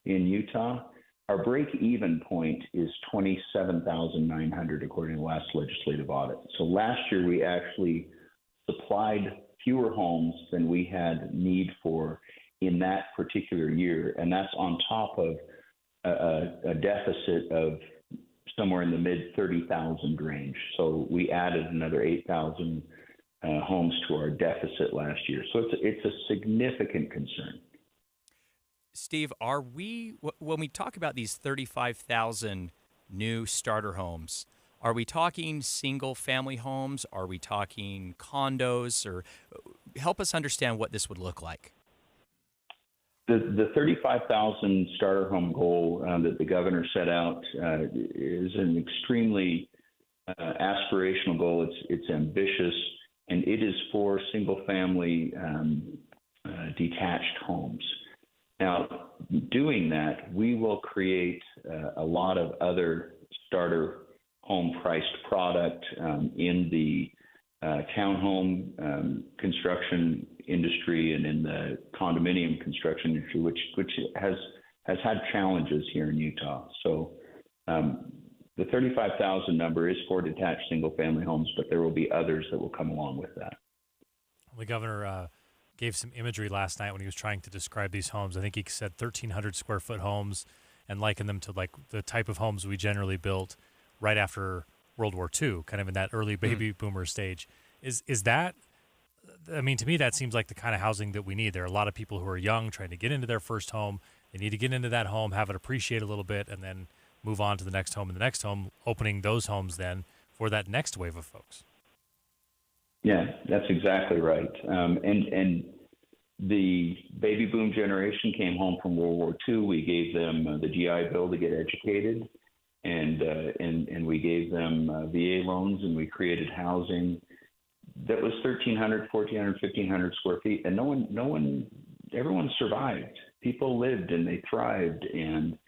in Utah. Our break-even point is 27,900 according to the last legislative audit. So last year we actually supplied fewer homes than we had need for in that particular year, and that's on top of a deficit of somewhere in the mid 30,000 range. So we added another 8,000 homes to our deficit last year. So it's a significant concern. Steve, when we talk about these 35,000 new starter homes, are we talking single-family homes? Are we talking condos? Or help us understand what this would look like. The 35,000 starter home goal that the governor set out is an extremely aspirational goal. It's ambitious, and it is for single-family detached homes. Now, doing that, we will create a lot of other starter home-priced product in the townhome construction industry and in the condominium construction industry, which has had challenges here in Utah. So the 35,000 number is for detached single-family homes, but there will be others that will come along with that. The governor gave some imagery last night when he was trying to describe these homes. I think he said 1,300 square foot homes and likened them to like the type of homes we generally built right after World War II, kind of in that early baby boomer stage. Is that, I mean, to me, that seems like the kind of housing that we need. There are a lot of people who are young trying to get into their first home. They need to get into that home, have it appreciate a little bit, and then move on to the next home and the next home, opening those homes then for that next wave of folks. Yeah, that's exactly right. And the baby boom generation came home from World War II. We gave them the GI Bill to get educated, and we gave them VA loans, and we created housing that was 1,300, 1,400, 1,500 square feet, and everyone survived. People lived and they thrived, and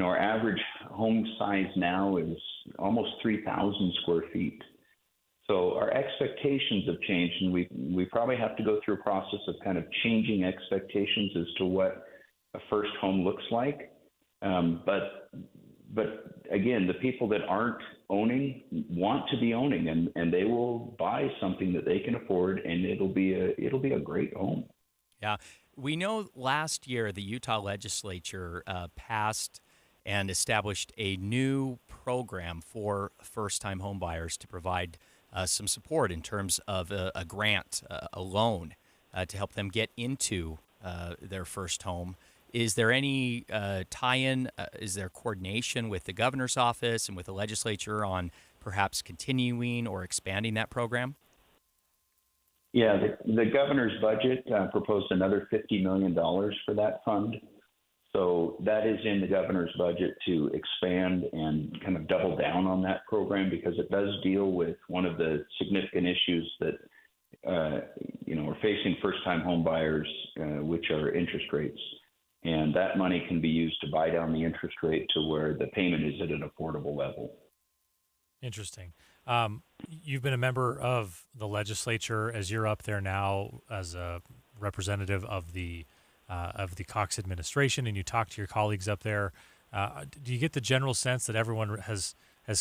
our average home size now is almost 3,000 square feet. So our expectations have changed, and we probably have to go through a process of kind of changing expectations as to what a first home looks like. But again, the people that aren't owning want to be owning, and they will buy something that they can afford, and it'll be a great home. Yeah, we know last year the Utah legislature passed and established a new program for first-time home buyers to provide some support in terms of a grant, a loan, to help them get into their first home. Is there any tie-in? Is there coordination with the governor's office and with the legislature on perhaps continuing or expanding that program? Yeah, the governor's budget proposed another $50 million for that fund. So that is in the governor's budget to expand and kind of double down on that program, because it does deal with one of the significant issues that are facing first-time home buyers, which are interest rates. And that money can be used to buy down the interest rate to where the payment is at an affordable level. Interesting. You've been a member of the legislature as you're up there now as a representative of the Cox administration, and you talk to your colleagues up there. Do you get the general sense that everyone has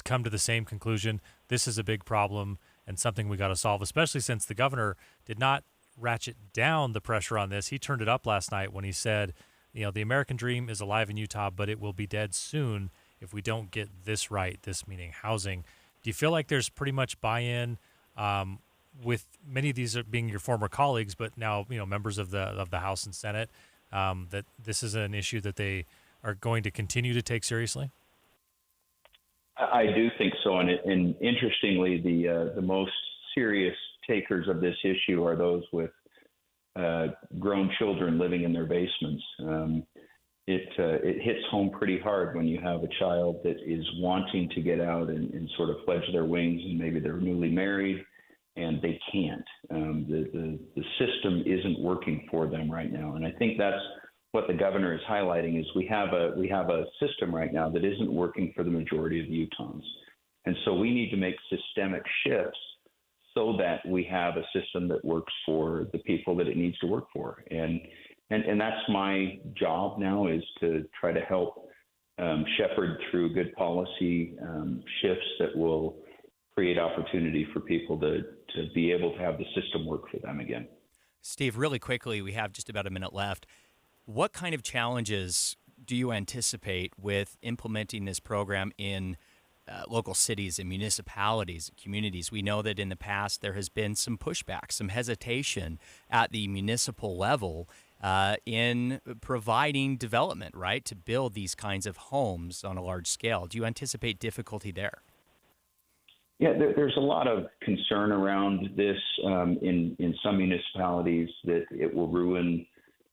come to the same conclusion? This is a big problem and something we got to solve, especially since the governor did not ratchet down the pressure on this. He turned it up last night when he said, the American dream is alive in Utah, but it will be dead soon if we don't get this right, this meaning housing. Do you feel like there's pretty much buy-in with many of these being your former colleagues, but now members of the House and Senate, that this is an issue that they are going to continue to take seriously? I do think so, and interestingly, the most serious takers of this issue are those with grown children living in their basements. It hits home pretty hard when you have a child that is wanting to get out and sort of fledge their wings, and maybe they're newly married and they can't. The system isn't working for them right now, and I think that's what the governor is highlighting is we have a system right now that isn't working for the majority of Utahns. And so we need to make systemic shifts so that we have a system that works for the people that it needs to work for. And that's my job now, is to try to help shepherd through good policy shifts that will create opportunity for people to be able to have the system work for them again. Steve, really quickly, we have just about a minute left. What kind of challenges do you anticipate with implementing this program in local cities and municipalities, communities? We know that in the past there has been some pushback, some hesitation at the municipal level in providing development, right, to build these kinds of homes on a large scale. Do you anticipate difficulty there? Yeah, there's a lot of concern around this in some municipalities that it will ruin,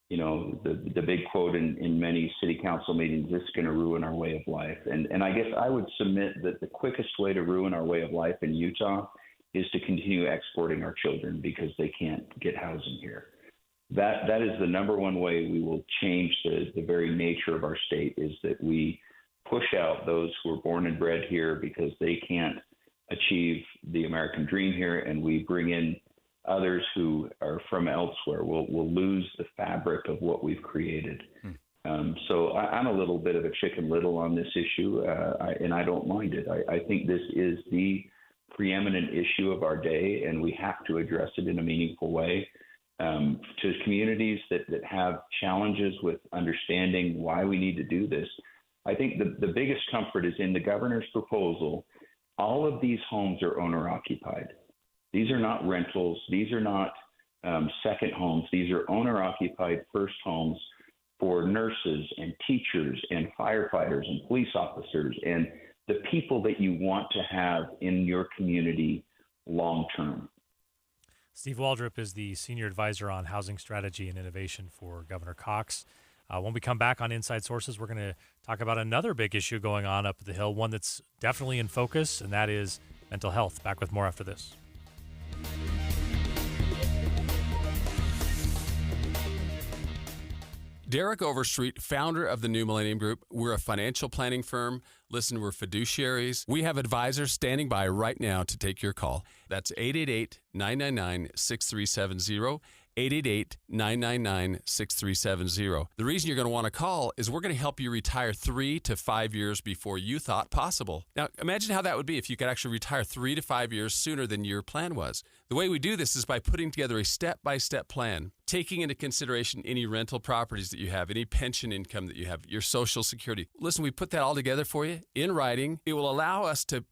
the big quote in many city council meetings, this is going to ruin our way of life. And I guess I would submit that the quickest way to ruin our way of life in Utah is to continue exporting our children because they can't get housing here. That is the number one way we will change the very nature of our state, is that we push out those who are born and bred here because they can't achieve the American dream here, and we bring in others who are from elsewhere. We'll lose the fabric of what we've created. So I'm a little bit of a chicken little on this issue, and I don't mind it. I think this is the preeminent issue of our day, and we have to address it in a meaningful way. To communities that have challenges with understanding why we need to do this, I think the biggest comfort is in the governor's proposal. All of these homes are owner-occupied. These are not rentals. These are not second homes. These are owner-occupied first homes for nurses and teachers and firefighters and police officers and the people that you want to have in your community long-term. Steve Waldrop is the Senior Advisor on Housing Strategy and Innovation for Governor Cox. When we come back on Inside Sources, we're going to talk about another big issue going on up the hill, one that's definitely in focus, and that is mental health. Back with more after this. Derek Overstreet, founder of the New Millennium Group. We're a financial planning firm. Listen, we're fiduciaries. We have advisors standing by right now to take your call. That's 888-999-6370. 888-999-6370. The reason you're going to want to call is we're going to help you retire 3 to 5 years before you thought possible. Now, imagine how that would be if you could actually retire 3 to 5 years sooner than your plan was. The way we do this is by putting together a step-by-step plan, taking into consideration any rental properties that you have, any pension income that you have, your Social Security. Listen, we put that all together for you in writing. It will allow us to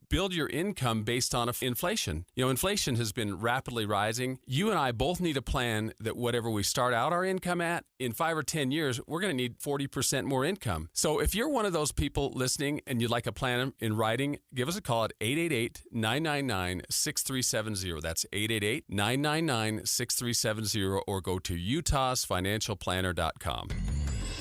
build your income based on inflation. You know, inflation has been rapidly rising. You and I both need a plan that whatever we start out our income at, in 5 or 10 years, we're going to need 40% more income. So if you're one of those people listening and you'd like a plan in writing, give us a call at 888-999-6370. That's 888-999-6370, or go to utahsfinancialplanner.com.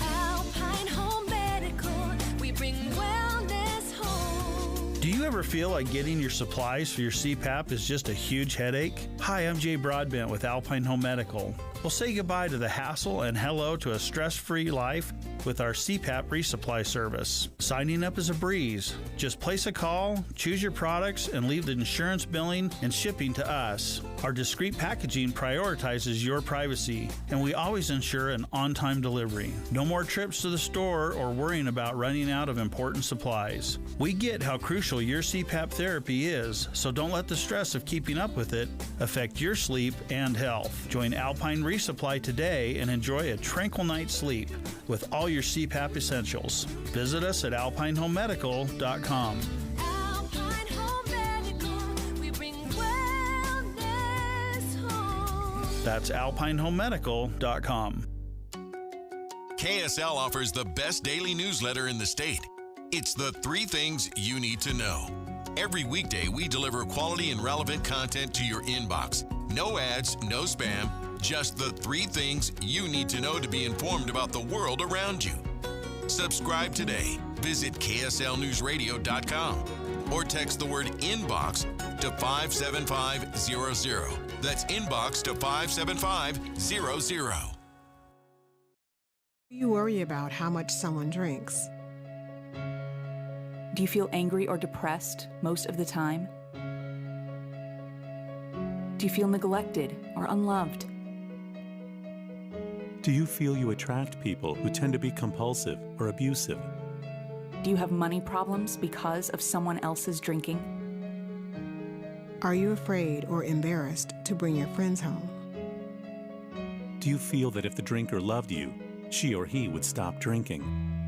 Alpine Home Medical, we bring wellness home. Do you ever feel like getting your supplies for your CPAP is just a huge headache? Hi, I'm Jay Broadbent with Alpine Home Medical. We'll say goodbye to the hassle and hello to a stress-free life with our CPAP resupply service. Signing up is a breeze. Just place a call, choose your products, and leave the insurance billing and shipping to us. Our discreet packaging prioritizes your privacy, and we always ensure an on-time delivery. No more trips to the store or worrying about running out of important supplies. We get how crucial your CPAP therapy is, so don't let the stress of keeping up with it affect your sleep and health. Join Alpine Resupply today and enjoy a tranquil night's sleep with all your CPAP essentials. Visit us at alpinehomemedical.com. Alpine Home Medical, we bring wellness home. That's alpinehomemedical.com. KSL offers the best daily newsletter in the state. It's the 3 things you need to know. Every weekday, we deliver quality and relevant content to your inbox. No ads, no spam, just the 3 things you need to know to be informed about the world around you. Subscribe today. Visit KSLNewsRadio.com or text the word inbox to 57500. That's inbox to 57500. You worry about how much someone drinks. Do you feel angry or depressed most of the time? Do you feel neglected or unloved? Do you feel you attract people who tend to be compulsive or abusive? Do you have money problems because of someone else's drinking? Are you afraid or embarrassed to bring your friends home? Do you feel that if the drinker loved you, she or he would stop drinking?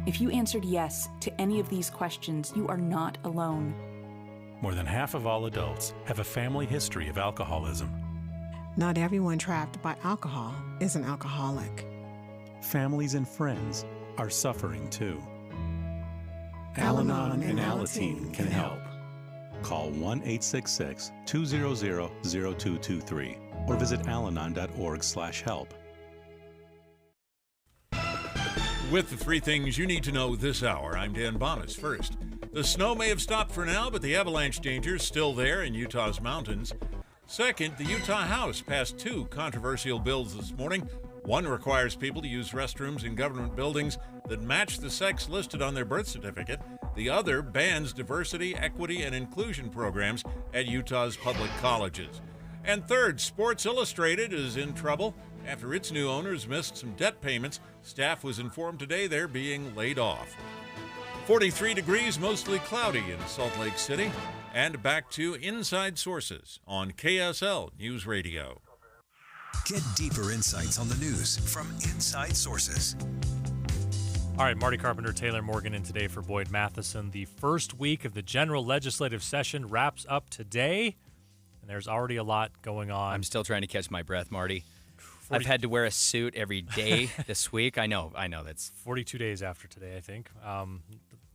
If you answered yes to any of these questions, you are not alone. More than half of all adults have a family history of alcoholism. Not everyone trapped by alcohol is an alcoholic. Families and friends are suffering too. Al-Anon and Alateen can help. Call 1-866-200-0223 or visit alanon.org/help. With the 3 things you need to know this hour, I'm Dan Bonas. First, the snow may have stopped for now, but the avalanche danger is still there in Utah's mountains. Second, the Utah House passed 2 controversial bills this morning. One requires people to use restrooms in government buildings that match the sex listed on their birth certificate. The other bans diversity, equity, and inclusion programs at Utah's public colleges. And third, Sports Illustrated is in trouble. After its new owners missed some debt payments, staff was informed today they're being laid off. 43 degrees, mostly cloudy in Salt Lake City. And back to Inside Sources on KSL News Radio. Get deeper insights on the news from Inside Sources. All right, Marty Carpenter, Taylor Morgan in today for Boyd Matheson. The first week of the general legislative session wraps up today, and there's already a lot going on. I'm still trying to catch my breath, Marty. I've had to wear a suit every day this week. I know. That's 42 days after today, I think.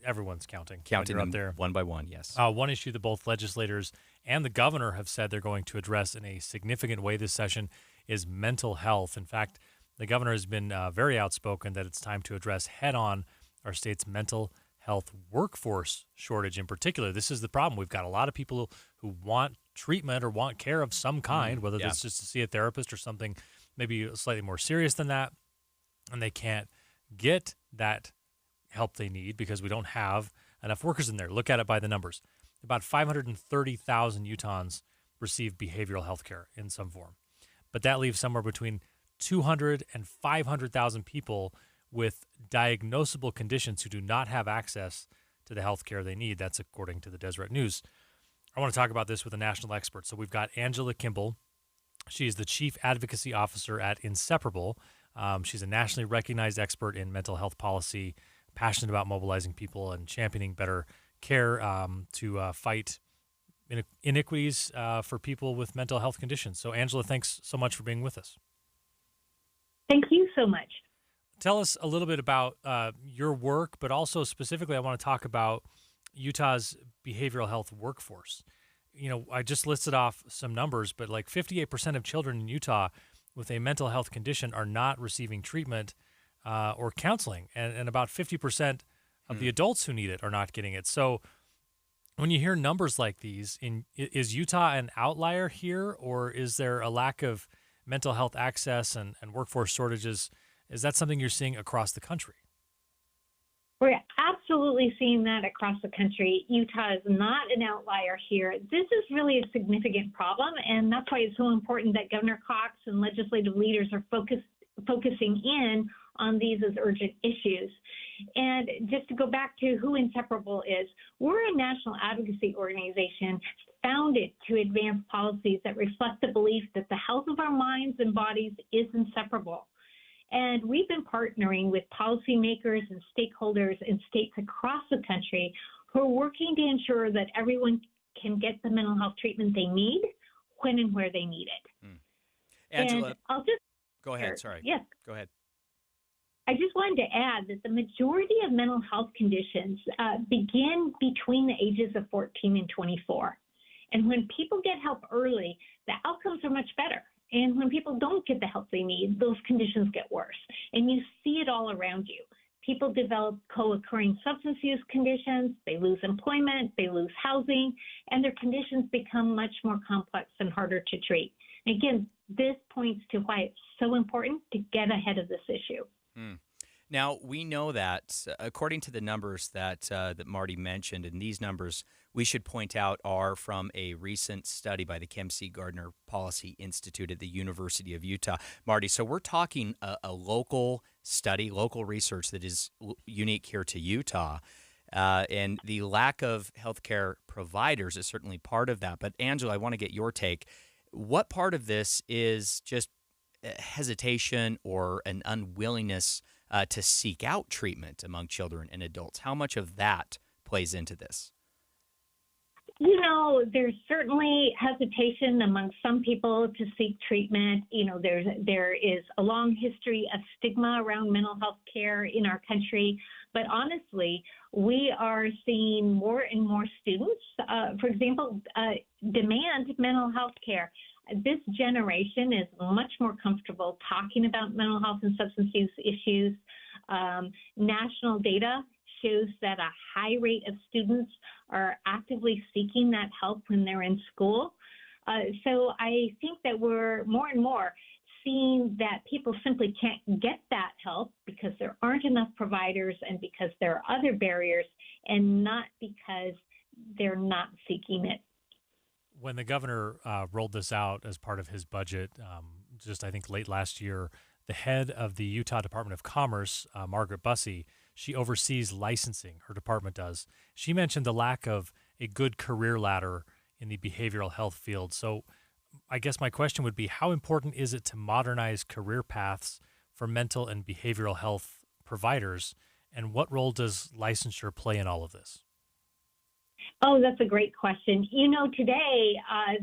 Everyone's counting. Counting up them there one by one, yes. One issue that both legislators and the governor have said they're going to address in a significant way this session is mental health. In fact, the governor has been very outspoken that it's time to address head-on our state's mental health workforce shortage in particular. This is the problem. We've got a lot of people who want treatment or want care of some kind, whether that's just to see a therapist or something maybe slightly more serious than that, and they can't get that help they need because we don't have enough workers in there. Look at it by the numbers. About 530,000 Utahns receive behavioral health care in some form. But that leaves somewhere between 200 and 500,000 people with diagnosable conditions who do not have access to the health care they need. That's according to the Deseret News. I want to talk about this with a national expert. So we've got Angela Kimball. She's the Chief Advocacy Officer at Inseparable. She's a nationally recognized expert in mental health policy, passionate about mobilizing people and championing better care to fight inequities for people with mental health conditions. So, Angela, thanks so much for being with us. Thank you so much. Tell us a little bit about your work, but also specifically I want to talk about Utah's behavioral health workforce. You know, I just listed off some numbers, but like 58% of children in Utah with a mental health condition are not receiving treatment or counseling, and about 50% of the adults who need it are not getting it. So when you hear numbers like these, is Utah an outlier here, or is there a lack of mental health access and workforce shortages? Is that something you're seeing across the country? We're absolutely seeing that across the country. Utah is not an outlier here. This is really a significant problem, and that's why it's so important that Governor Cox and legislative leaders are focusing in on these as urgent issues. And just to go back to who Inseparable is, we're a national advocacy organization founded to advance policies that reflect the belief that the health of our minds and bodies is inseparable. And we've been partnering with policymakers and stakeholders in states across the country who are working to ensure that everyone can get the mental health treatment they need when and where they need it. Angela, and I'll just go ahead. Sorry. Yes. Go ahead. I just wanted to add that the majority of mental health conditions begin between the ages of 14 and 24. And when people get help early, the outcomes are much better. And when people don't get the help they need, those conditions get worse. And you see it all around you. People develop co-occurring substance use conditions, they lose employment, they lose housing, and their conditions become much more complex and harder to treat. And again, this points to why it's so important to get ahead of this issue. Now, we know that according to the numbers that Marty mentioned, and these numbers we should point out are from a recent study by the Kim C. Gardner Policy Institute at the University of Utah. Marty, so we're talking a local study, local research that is unique here to Utah. And the lack of healthcare providers is certainly part of that. But Angela, I want to get your take. What part of this is just hesitation or an unwillingness to seek out treatment among children and adults? How much of that plays into this? You know, there's certainly hesitation among some people to seek treatment. You know, there is a long history of stigma around mental health care in our country. But honestly, we are seeing more and more students, for example, demand mental health care. This generation is much more comfortable talking about mental health and substance use issues. National data shows that a high rate of students are actively seeking that help when they're in school. So I think that we're more and more seeing that people simply can't get that help because there aren't enough providers and because there are other barriers, and not because they're not seeking it. When the governor rolled this out as part of his budget, just I think late last year, the head of the Utah Department of Commerce, Margaret Bussey, she oversees licensing, her department does. She mentioned the lack of a good career ladder in the behavioral health field. So I guess my question would be, how important is it to modernize career paths for mental and behavioral health providers, and what role does licensure play in all of this? Oh, that's a great question. You know, today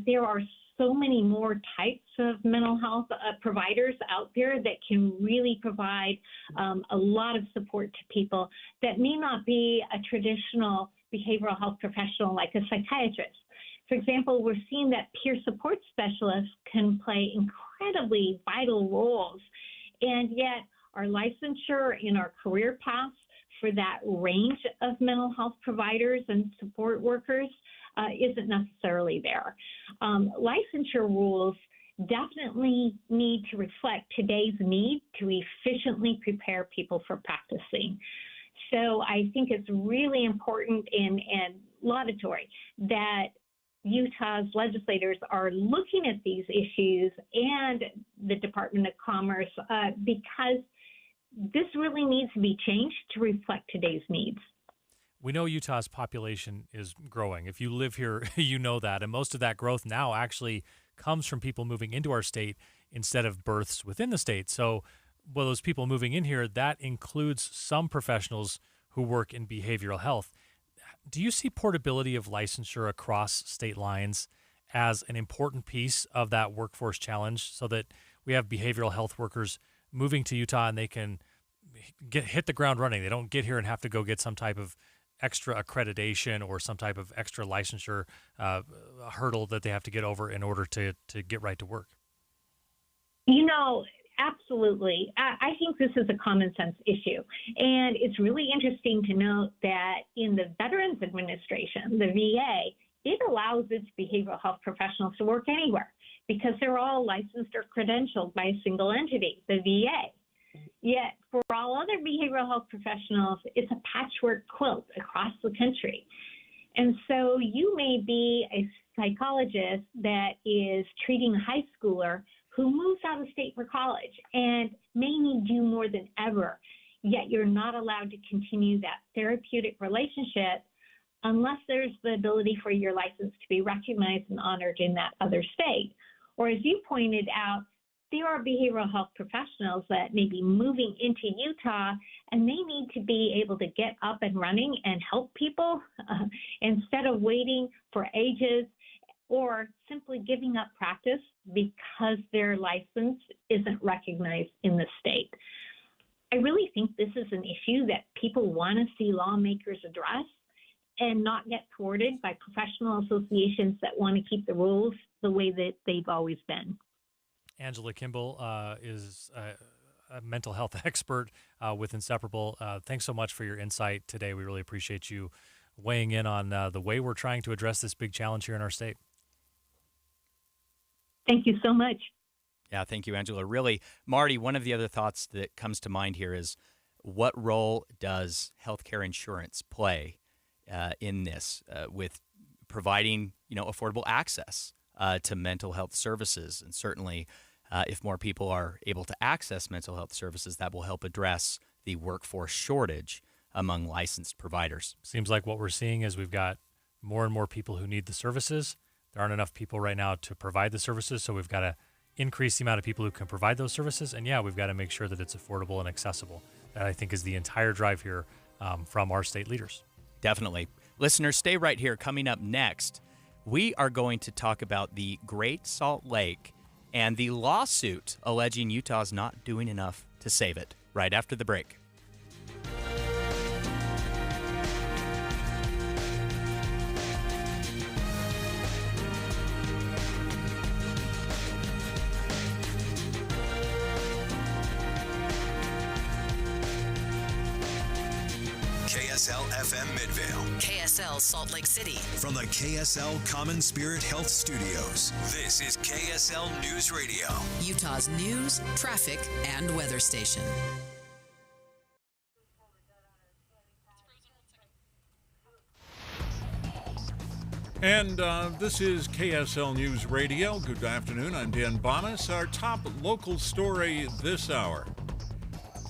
there are so many more types of mental health providers out there that can really provide a lot of support to people that may not be a traditional behavioral health professional like a psychiatrist. For example, we're seeing that peer support specialists can play incredibly vital roles, and yet our licensure in our career paths for that range of mental health providers and support workers isn't necessarily there. Licensure rules definitely need to reflect today's need to efficiently prepare people for practicing. So I think it's really important and laudatory that Utah's legislators are looking at these issues and the Department of Commerce because this really needs to be changed to reflect today's needs. We know Utah's population is growing. If you live here, you know that. And most of that growth now actually comes from people moving into our state instead of births within the state. So, well, those people moving in here, that includes some professionals who work in behavioral health. Do you see portability of licensure across state lines as an important piece of that workforce challenge, so that we have behavioral health workers moving to Utah and they can hit the ground running? They don't get here and have to go get some type of extra accreditation or some type of extra licensure hurdle that they have to get over in order to get right to work. You know, absolutely. I think this is a common sense issue. And it's really interesting to note that in the Veterans Administration, the VA, it allows its behavioral health professionals to work anywhere because they're all licensed or credentialed by a single entity, the VA. Yet for all other behavioral health professionals, it's a patchwork quilt across the country. And so you may be a psychologist that is treating a high schooler who moves out of state for college and may need you more than ever, yet you're not allowed to continue that therapeutic relationship unless there's the ability for your license to be recognized and honored in that other state. Or as you pointed out, there are behavioral health professionals that may be moving into Utah and they need to be able to get up and running and help people instead of waiting for ages or simply giving up practice because their license isn't recognized in the state. I really think this is an issue that people want to see lawmakers address and not get thwarted by professional associations that want to keep the rules the way that they've always been. Angela Kimball is a mental health expert with Inseparable. Thanks so much for your insight today. We really appreciate you weighing in on the way we're trying to address this big challenge here in our state. Thank you so much. Yeah, thank you, Angela. Really, Marty, one of the other thoughts that comes to mind here is What role does healthcare insurance play in this with providing, affordable access to mental health services? And certainly, if more people are able to access mental health services, that will help address the workforce shortage among licensed providers. Seems like what we're seeing is we've got more and more people who need the services. There aren't enough people right now to provide the services, so we've got to increase the amount of people who can provide those services. And we've got to make sure that it's affordable and accessible. That I think is the entire drive here from our state leaders. Definitely. Listeners, stay right here. Coming up next, we are going to talk about the Great Salt Lake and the lawsuit alleging Utah's not doing enough to save it. Right after the break. KSL FM Midvale. KSL Salt Lake City. From the KSL Common Spirit Health Studios, this is KSL News Radio. Utah's news, traffic, and weather station. And this is KSL News Radio. Good afternoon. I'm Dan Bomas. Our top local story this hour.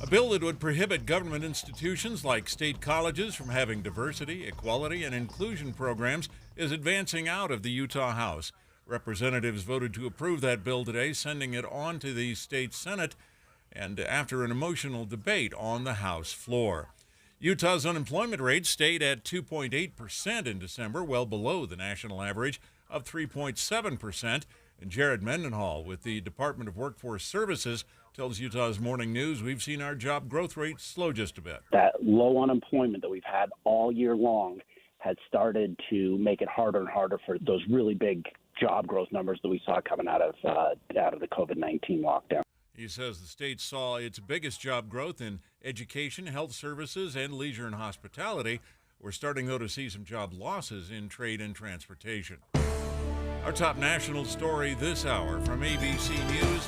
A bill that would prohibit government institutions like state colleges from having diversity, equality, and inclusion programs is advancing out of the Utah House. Representatives voted to approve that bill today, sending it on to the state Senate, and after an emotional debate on the House floor. Utah's unemployment rate stayed at 2.8% in December, well below the national average of 3.7%. And Jared Mendenhall with the Department of Workforce Services tells Utah's Morning News we've seen our job growth rate slow just a bit. That low unemployment that we've had all year long has started to make it harder and harder for those really big job growth numbers that we saw coming out of the COVID-19 lockdown. He says the state saw its biggest job growth in education, health services, and leisure and hospitality. We're starting, though, to see some job losses in trade and transportation. Our top national story this hour from ABC News.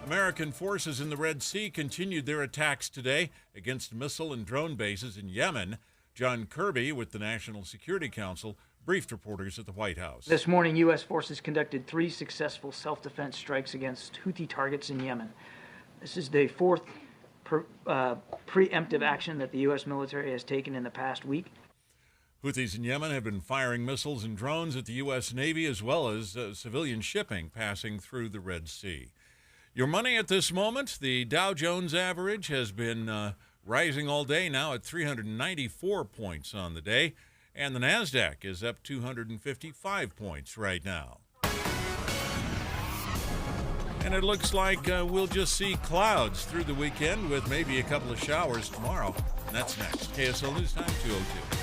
American forces in the Red Sea continued their attacks today against missile and drone bases in Yemen. John Kirby with the National Security Council briefed reporters at the White House. This morning, U.S. forces conducted 3 successful self-defense strikes against Houthi targets in Yemen. This is the fourth preemptive action that the U.S. military has taken in the past week. Houthis in Yemen have been firing missiles and drones at the U.S. Navy as well as civilian shipping passing through the Red Sea. Your money at this moment, the Dow Jones average has been rising all day, now at 394 points on the day, and the NASDAQ is up 255 points right now. And it looks like we'll just see clouds through the weekend with maybe a couple of showers tomorrow. And that's next. KSL News Time 2:02.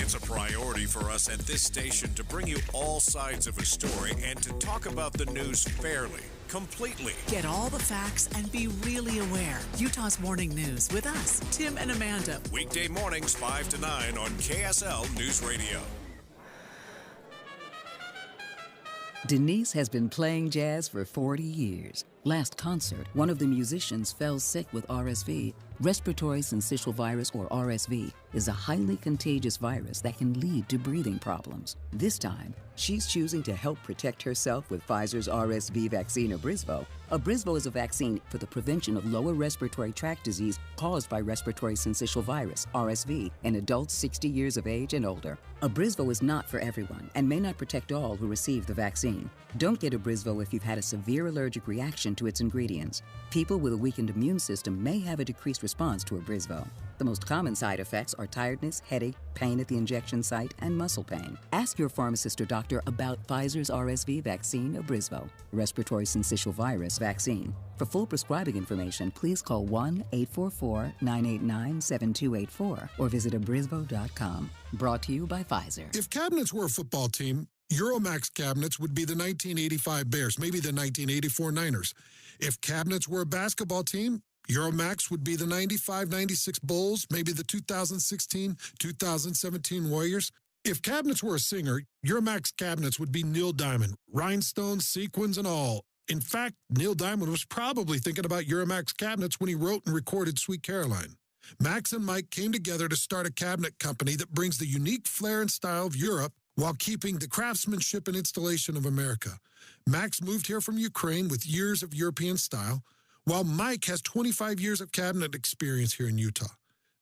It's a priority for us at this station to bring you all sides of a story and to talk about the news fairly, completely. Get all the facts and be really aware. Utah's Morning News with us, Tim and Amanda. Weekday mornings 5 to 9 on KSL News Radio. Denise has been playing jazz for 40 years. Last concert, one of the musicians fell sick with RSV. Respiratory syncytial virus, or RSV, is a highly contagious virus that can lead to breathing problems. This time, she's choosing to help protect herself with Pfizer's RSV vaccine, Abrysvo. Abrysvo is a vaccine for the prevention of lower respiratory tract disease caused by respiratory syncytial virus, RSV, in adults 60 years of age and older. Abrysvo is not for everyone and may not protect all who receive the vaccine. Don't get Abrysvo if you've had a severe allergic reaction to its ingredients. People with a weakened immune system may have a decreased response to Abrysvo. The most common side effects are tiredness, headache, pain at the injection site, and muscle pain. Ask your pharmacist or doctor about Pfizer's RSV vaccine, Abrysvo, respiratory syncytial virus vaccine. For full prescribing information, please call 1-844-989-7284 or visit abrysvo.com. Brought to you by Pfizer. If cabinets were a football team, Euromax cabinets would be the 1985 Bears, maybe the 1984 Niners. If cabinets were a basketball team, Euromax would be the 95-96 Bulls, maybe the 2016-2017 Warriors. If cabinets were a singer, Euromax cabinets would be Neil Diamond, rhinestones, sequins, and all. In fact, Neil Diamond was probably thinking about Euromax cabinets when he wrote and recorded Sweet Caroline. Max and Mike came together to start a cabinet company that brings the unique flair and style of Europe while keeping the craftsmanship and installation of America. Max moved here from Ukraine with years of European style, while Mike has 25 years of cabinet experience here in Utah.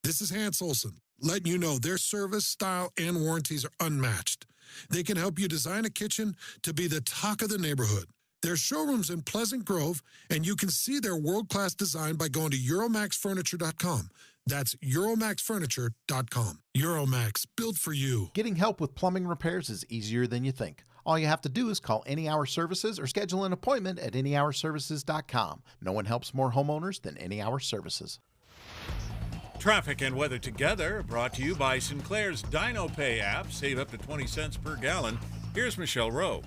This is Hans Olsen, letting you know their service, style, and warranties are unmatched. They can help you design a kitchen to be the talk of the neighborhood. Their showroom's in Pleasant Grove, and you can see their world-class design by going to EuromaxFurniture.com. That's EuromaxFurniture.com. Euromax, built for you. Getting help with plumbing repairs is easier than you think. All you have to do is call Any Hour Services or schedule an appointment at anyhourservices.com. No one helps more homeowners than Any Hour Services. Traffic and weather together, brought to you by Sinclair's DinoPay app. Save up to 20 cents per gallon. Here's Michelle Rowe.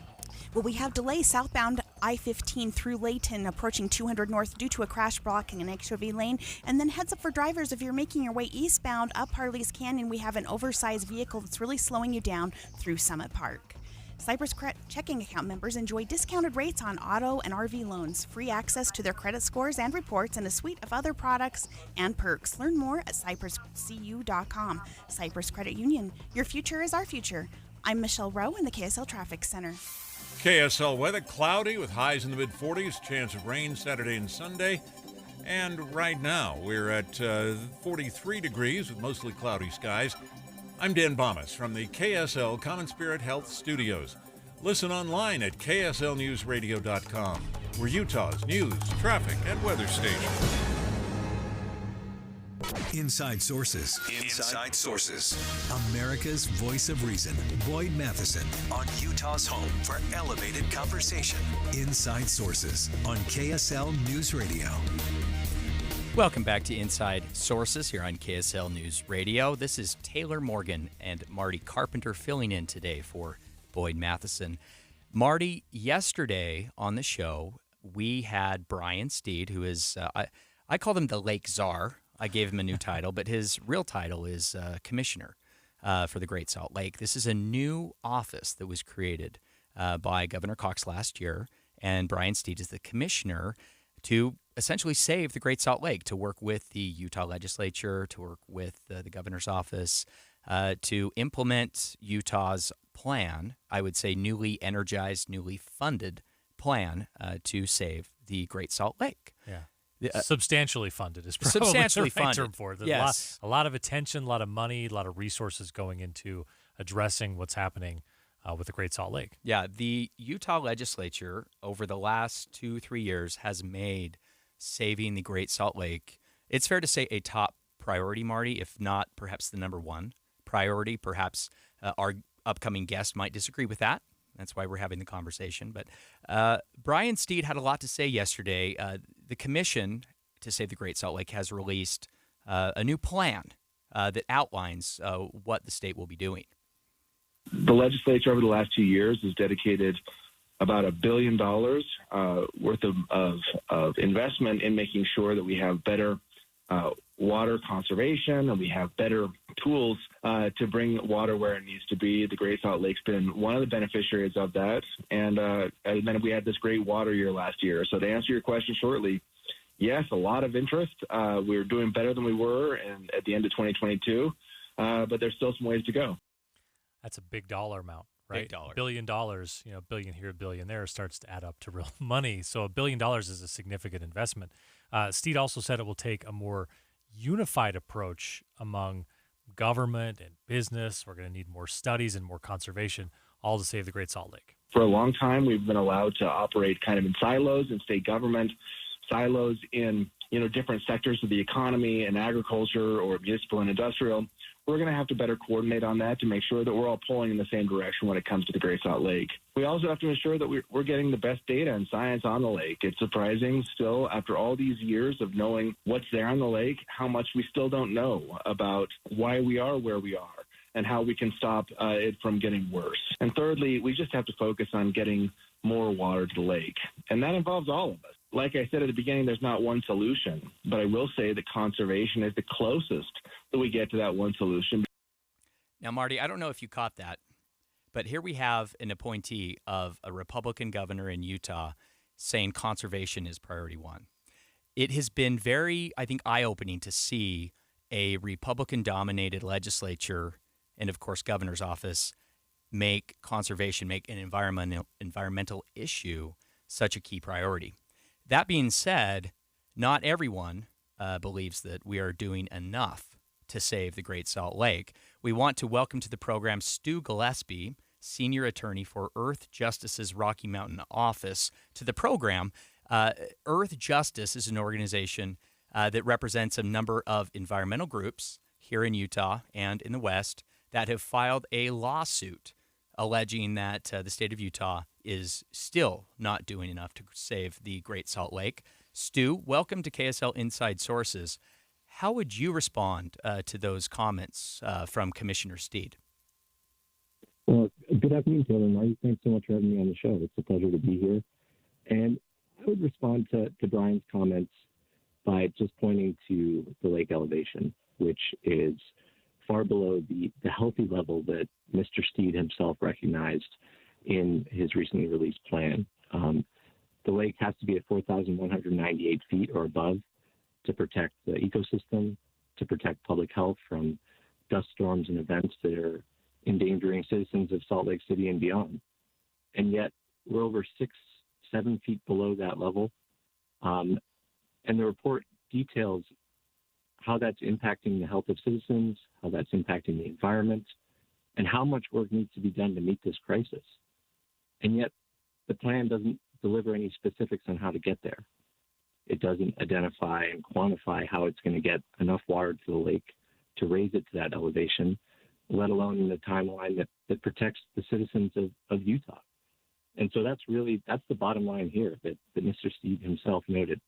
Well, we have delays southbound I-15 through Layton, approaching 200 North due to a crash blocking an HOV lane. And then heads up for drivers if you're making your way eastbound up Harley's Canyon. We have an oversized vehicle that's really slowing you down through Summit Park. Cypress checking account members enjoy discounted rates on auto and RV loans, free access to their credit scores and reports, and a suite of other products and perks. Learn more at cypresscu.com. Cypress Credit Union. Your future is our future. I'm Michelle Rowe in the KSL Traffic Center. KSL weather, cloudy with highs in the mid-40s, chance of rain Saturday and Sunday. And right now, we're at 43 degrees with mostly cloudy skies. I'm Dan Bomas from the KSL Common Spirit Health Studios. Listen online at kslnewsradio.com. We're Utah's news, traffic, and weather station. Inside Sources. Inside Sources. America's voice of reason. Boyd Matheson. On Utah's home for elevated conversation. Inside Sources on KSL News Radio. Welcome back to Inside Sources here on KSL News Radio. This is Taylor Morgan and Marty Carpenter filling in today for Boyd Matheson. Marty, yesterday on the show, we had Brian Steed, who is, I call him the Lake Czar. I gave him a new title, but his real title is Commissioner for the Great Salt Lake. This is a new office that was created by Governor Cox last year, and Brian Steed is the commissioner to essentially save the Great Salt Lake, to work with the Utah legislature, to work with the governor's office, to implement Utah's plan, I would say newly energized, newly funded plan to save the Great Salt Lake. Yeah. Substantially funded is probably substantially the right funded. term for it. Yes. A lot of attention, a lot of money, a lot of resources going into addressing what's happening with the Great Salt Lake. Yeah, the Utah legislature over the last 2-3 years has made saving the Great Salt Lake, it's fair to say, a top priority, Marty, if not perhaps the number one priority. Perhaps our upcoming guest might disagree with that. That's why we're having the conversation. But Brian Steed had a lot to say yesterday. The Commission to Save the Great Salt Lake has released a new plan that outlines what the state will be doing. The legislature over the last 2 years has dedicated about $1 billion worth of investment in making sure that we have better water conservation and we have better tools to bring water where it needs to be. The Great Salt Lake's been one of the beneficiaries of that. And then we had this great water year last year. So to answer your question shortly, yes, a lot of interest. We're doing better than we were at the end of 2022, but there's still some ways to go. That's a big dollar amount, right? Big dollar. $1 billion, a billion here, a billion there starts to add up to real money. So $1 billion is a significant investment. Steed also said it will take a more unified approach among government and business. We're going to need more studies and more conservation, all to save the Great Salt Lake. For a long time, we've been allowed to operate kind of in silos in state government, silos in different sectors of the economy and agriculture or municipal and industrial. We're going to have to better coordinate on that to make sure that we're all pulling in the same direction when it comes to the Great Salt Lake. We also have to ensure that we're getting the best data and science on the lake. It's surprising still, after all these years of knowing what's there on the lake, how much we still don't know about why we are where we are and how we can stop it from getting worse. And thirdly, we just have to focus on getting more water to the lake. And that involves all of us. Like I said at the beginning, there's not one solution, but I will say that conservation is the closest that we get to that one solution. Now, Marty, I don't know if you caught that, but here we have an appointee of a Republican governor in Utah saying conservation is priority one. It has been very, I think, eye-opening to see a Republican-dominated legislature and, of course, governor's office make conservation, make an environmental issue such a key priority. That being said, not everyone believes that we are doing enough to save the Great Salt Lake. We want to welcome to the program Stu Gillespie, Senior Attorney for Earth Justice's Rocky Mountain office, to the program. Earth Justice is an organization that represents a number of environmental groups here in Utah and in the West that have filed a lawsuit alleging that the state of Utah is still not doing enough to save the Great Salt Lake. Stu, welcome to KSL Inside Sources. How would you respond to those comments from Commissioner Steed? Well, good afternoon, Taylor and Marty. Thanks so much for having me on the show. It's a pleasure to be here. And I would respond to Brian's comments by just pointing to the lake elevation, which is far below the healthy level that Mr. Steed himself recognized in his recently released plan. The lake has to be at 4,198 feet or above to protect the ecosystem, to protect public health from dust storms and events that are endangering citizens of Salt Lake City and beyond. And yet we're over 6-7 feet below that level. And the report details how that's impacting the health of citizens, how that's impacting the environment, and how much work needs to be done to meet this crisis. And yet the plan doesn't deliver any specifics on how to get there. It doesn't identify and quantify how it's going to get enough water to the lake to raise it to that elevation, let alone in the timeline that protects the citizens of Utah. And so that's the bottom line here that Mr. Steed himself noted.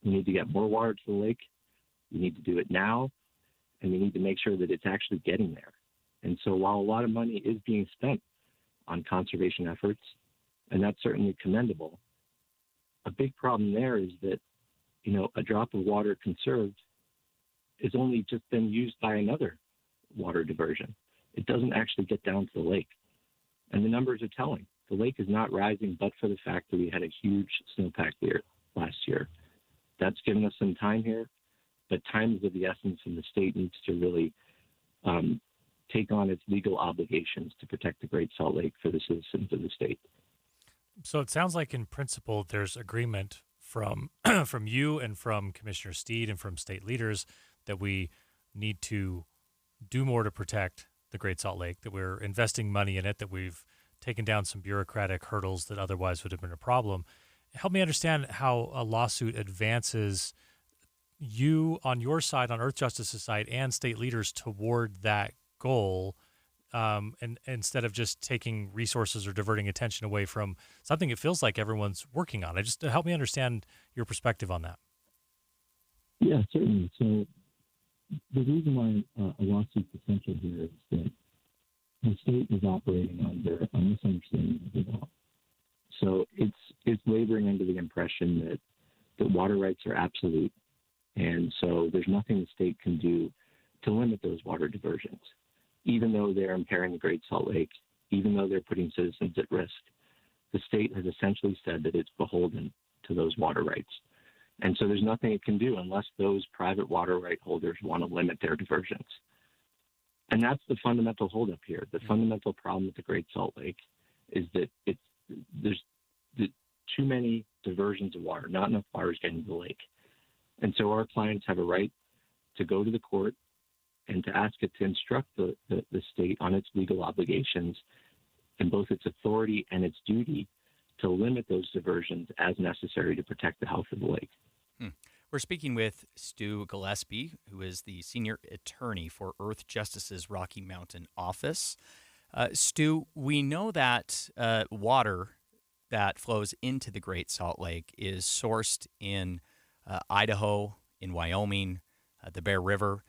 We need to get more water to the lake. We need to do it now, and we need to make sure that it's actually getting there. And so while a lot of money is being spent on conservation efforts, and that's certainly commendable, a big problem there is that, a drop of water conserved is only just then used by another water diversion. It doesn't actually get down to the lake. And the numbers are telling. The lake is not rising but for the fact that we had a huge snowpack year last year. That's given us some time here, but time is of the essence, and the state needs to really take on its legal obligations to protect the Great Salt Lake for the citizens of the state. So it sounds like in principle there's agreement from from you and from Commissioner Steed and from state leaders that we need to do more to protect the Great Salt Lake, that we're investing money in it, that we've taken down some bureaucratic hurdles that otherwise would have been a problem. Help me understand how a lawsuit advances you on your side, on Earth Justice's side, and state leaders toward that goal, and instead of just taking resources or diverting attention away from something it feels like everyone's working on. Just help me understand your perspective on that. Yeah, certainly. So the reason why a lawsuit's essential here is that the state is operating under a misunderstanding of the law. So it's laboring under the impression that water rights are absolute, and so there's nothing the state can do to limit those water diversions, even though they're impairing the Great Salt Lake, even though they're putting citizens at risk. The state has essentially said that it's beholden to those water rights. And so there's nothing it can do unless those private water right holders want to limit their diversions. And that's the fundamental holdup here. The fundamental problem with the Great Salt Lake is that there's too many diversions of water, not enough water is getting to the lake. And so our clients have a right to go to the court and to ask it to instruct the state on its legal obligations and both its authority and its duty to limit those diversions as necessary to protect the health of the lake. We're speaking with Stu Gillespie, who is the senior attorney for Earth Justice's Rocky Mountain office. Stu, we know that water that flows into the Great Salt Lake is sourced in Idaho, in Wyoming, the Bear River.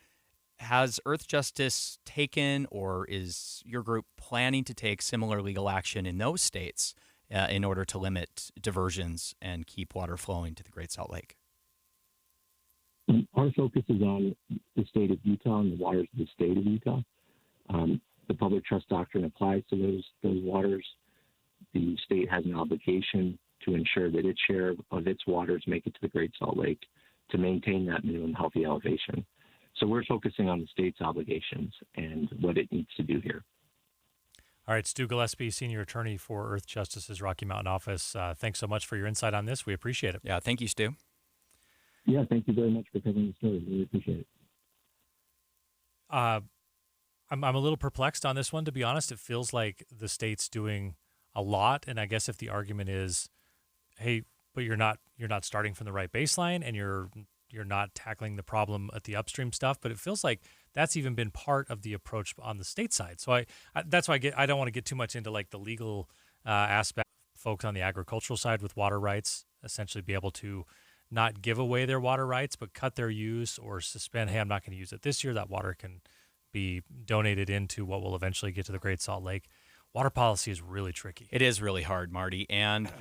Has Earth Justice taken, or is your group planning to take similar legal action in those states in order to limit diversions and keep water flowing to the Great Salt Lake? Our focus is on the state of Utah and the waters of the state of Utah. The public trust doctrine applies to those waters. The state has an obligation to ensure that its share of its waters make it to the Great Salt Lake to maintain that minimum healthy elevation. So we're focusing on the state's obligations and what it needs to do here. All right, Stu Gillespie, Senior Attorney for Earth Justice's Rocky Mountain office. Thanks so much for your insight on this. We appreciate it. Yeah, thank you, Stu. Yeah, thank you very much for covering the story. Really appreciate it. I'm a little perplexed on this one, to be honest. It feels like the state's doing a lot, and I guess if the argument is, hey, but you're not starting from the right baseline, and you're not tackling the problem at the upstream stuff, but it feels like that's even been part of the approach on the state side. So that's why I don't want to get too much into like the legal aspect. Folks on the agricultural side with water rights essentially be able to not give away their water rights, but cut their use or suspend, hey, I'm not going to use it this year. That water can be donated into what will eventually get to the Great Salt Lake. Water policy is really tricky. It is really hard, Marty. And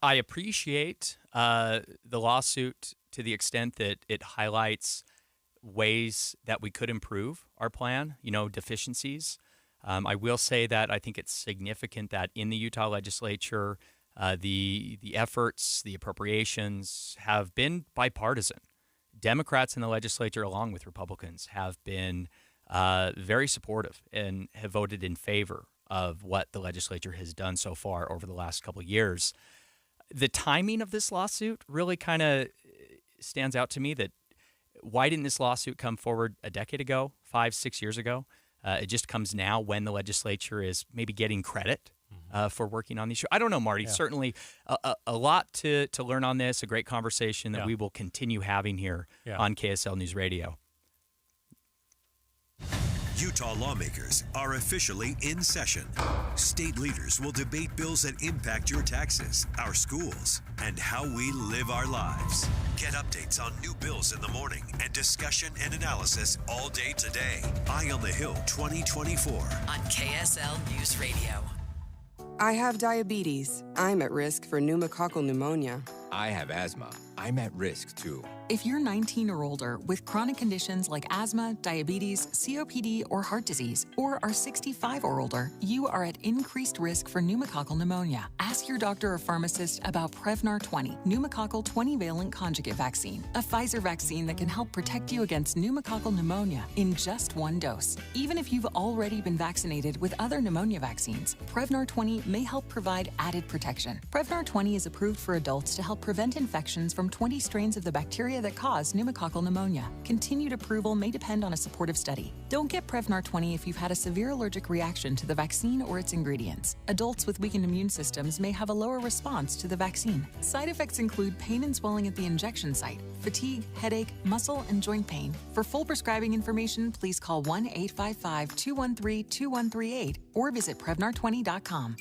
I appreciate the lawsuit to the extent that it highlights ways that we could improve our plan, deficiencies. I will say that I think it's significant that in the Utah legislature, the efforts, the appropriations have been bipartisan. Democrats in the legislature, along with Republicans, have been very supportive and have voted in favor of what the legislature has done so far over the last couple of years. The timing of this lawsuit really kind of stands out to me. That why didn't this lawsuit come forward a decade ago, 5-6 years ago? It just comes now when the legislature is maybe getting credit for working on these issues. I don't know, Marty. Yeah. Certainly a lot to learn on this, a great conversation that we will continue having here on KSL News Radio. Utah lawmakers are officially in session. State leaders will debate bills that impact your taxes, our schools, and how we live our lives. Get updates on new bills in the morning and discussion and analysis all day today. Eye on the Hill 2024 on KSL News Radio. I have diabetes. I'm at risk for pneumococcal pneumonia. I have asthma. I'm at risk too. If you're 19 or older with chronic conditions like asthma, diabetes, COPD, or heart disease, or are 65 or older, you are at increased risk for pneumococcal pneumonia. Ask your doctor or pharmacist about Prevnar 20, pneumococcal 20-valent conjugate vaccine, a Pfizer vaccine that can help protect you against pneumococcal pneumonia in just one dose. Even if you've already been vaccinated with other pneumonia vaccines, Prevnar 20 may help provide added protection. Prevnar 20 is approved for adults to help prevent infections from 20 strains of the bacteria that cause pneumococcal pneumonia. Continued approval may depend on a supportive study. Don't get Prevnar 20 if you've had a severe allergic reaction to the vaccine or its ingredients. Adults with weakened immune systems may have a lower response to the vaccine. Side effects include pain and swelling at the injection site, fatigue, headache, muscle, and joint pain. For full prescribing information, please call 1-855-213-2138 or visit Prevnar20.com.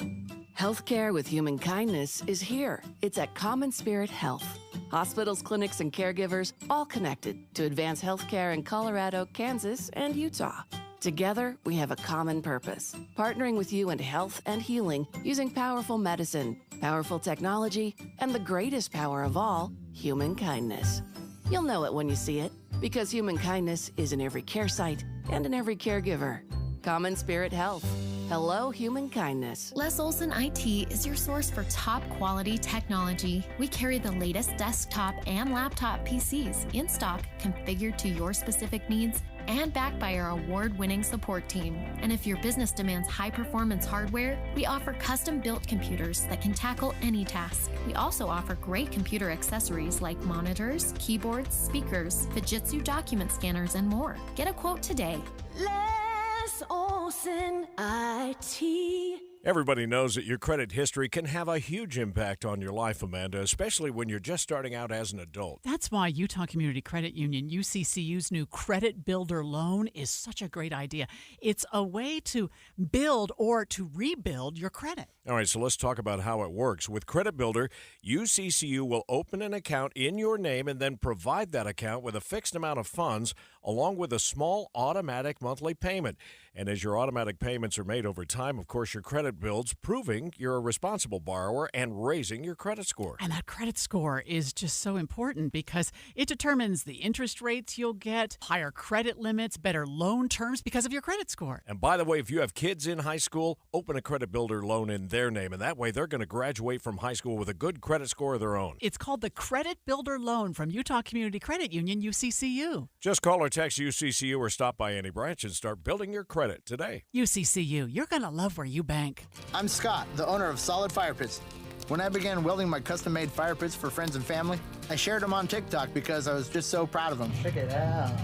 Healthcare with human kindness is here. It's at Common Spirit Health. Hospitals, clinics, and caregivers all connected to advance healthcare in Colorado, Kansas, and Utah. Together, we have a common purpose, partnering with you in health and healing using powerful medicine, powerful technology, and the greatest power of all, human kindness. You'll know it when you see it, because human kindness is in every care site and in every caregiver. Common Spirit Health. Hello, human kindness. Les Olson IT is your source for top quality technology. We carry the latest desktop and laptop PCs in stock, configured to your specific needs, and backed by our award-winning support team. And if your business demands high-performance hardware, we offer custom-built computers that can tackle any task. We also offer great computer accessories like monitors, keyboards, speakers, Fujitsu document scanners, and more. Get a quote today. Les Olson IT. Everybody knows that your credit history can have a huge impact on your life, Amanda, especially when you're just starting out as an adult. That's why Utah Community Credit Union, UCCU's new Credit Builder loan is such a great idea. It's a way to build or to rebuild your credit. All right, so let's talk about how it works. With Credit Builder, UCCU will open an account in your name and then provide that account with a fixed amount of funds along with a small automatic monthly payment. And as your automatic payments are made over time, of course, your credit builds, proving you're a responsible borrower and raising your credit score. And that credit score is just so important because it determines the interest rates you'll get, higher credit limits, better loan terms because of your credit score. And by the way, if you have kids in high school, open a Credit Builder loan in their name, and that way they're going to graduate from high school with a good credit score of their own. It's called the Credit Builder Loan from Utah Community Credit Union, UCCU. Just call or text UCCU or stop by any branch and start building your credit today. UCCU, you're going to love where you bank. I'm Scott, the owner of Solid Fire Pits. When I began welding my custom-made fire pits for friends and family, I shared them on TikTok because I was just so proud of them. Check it out.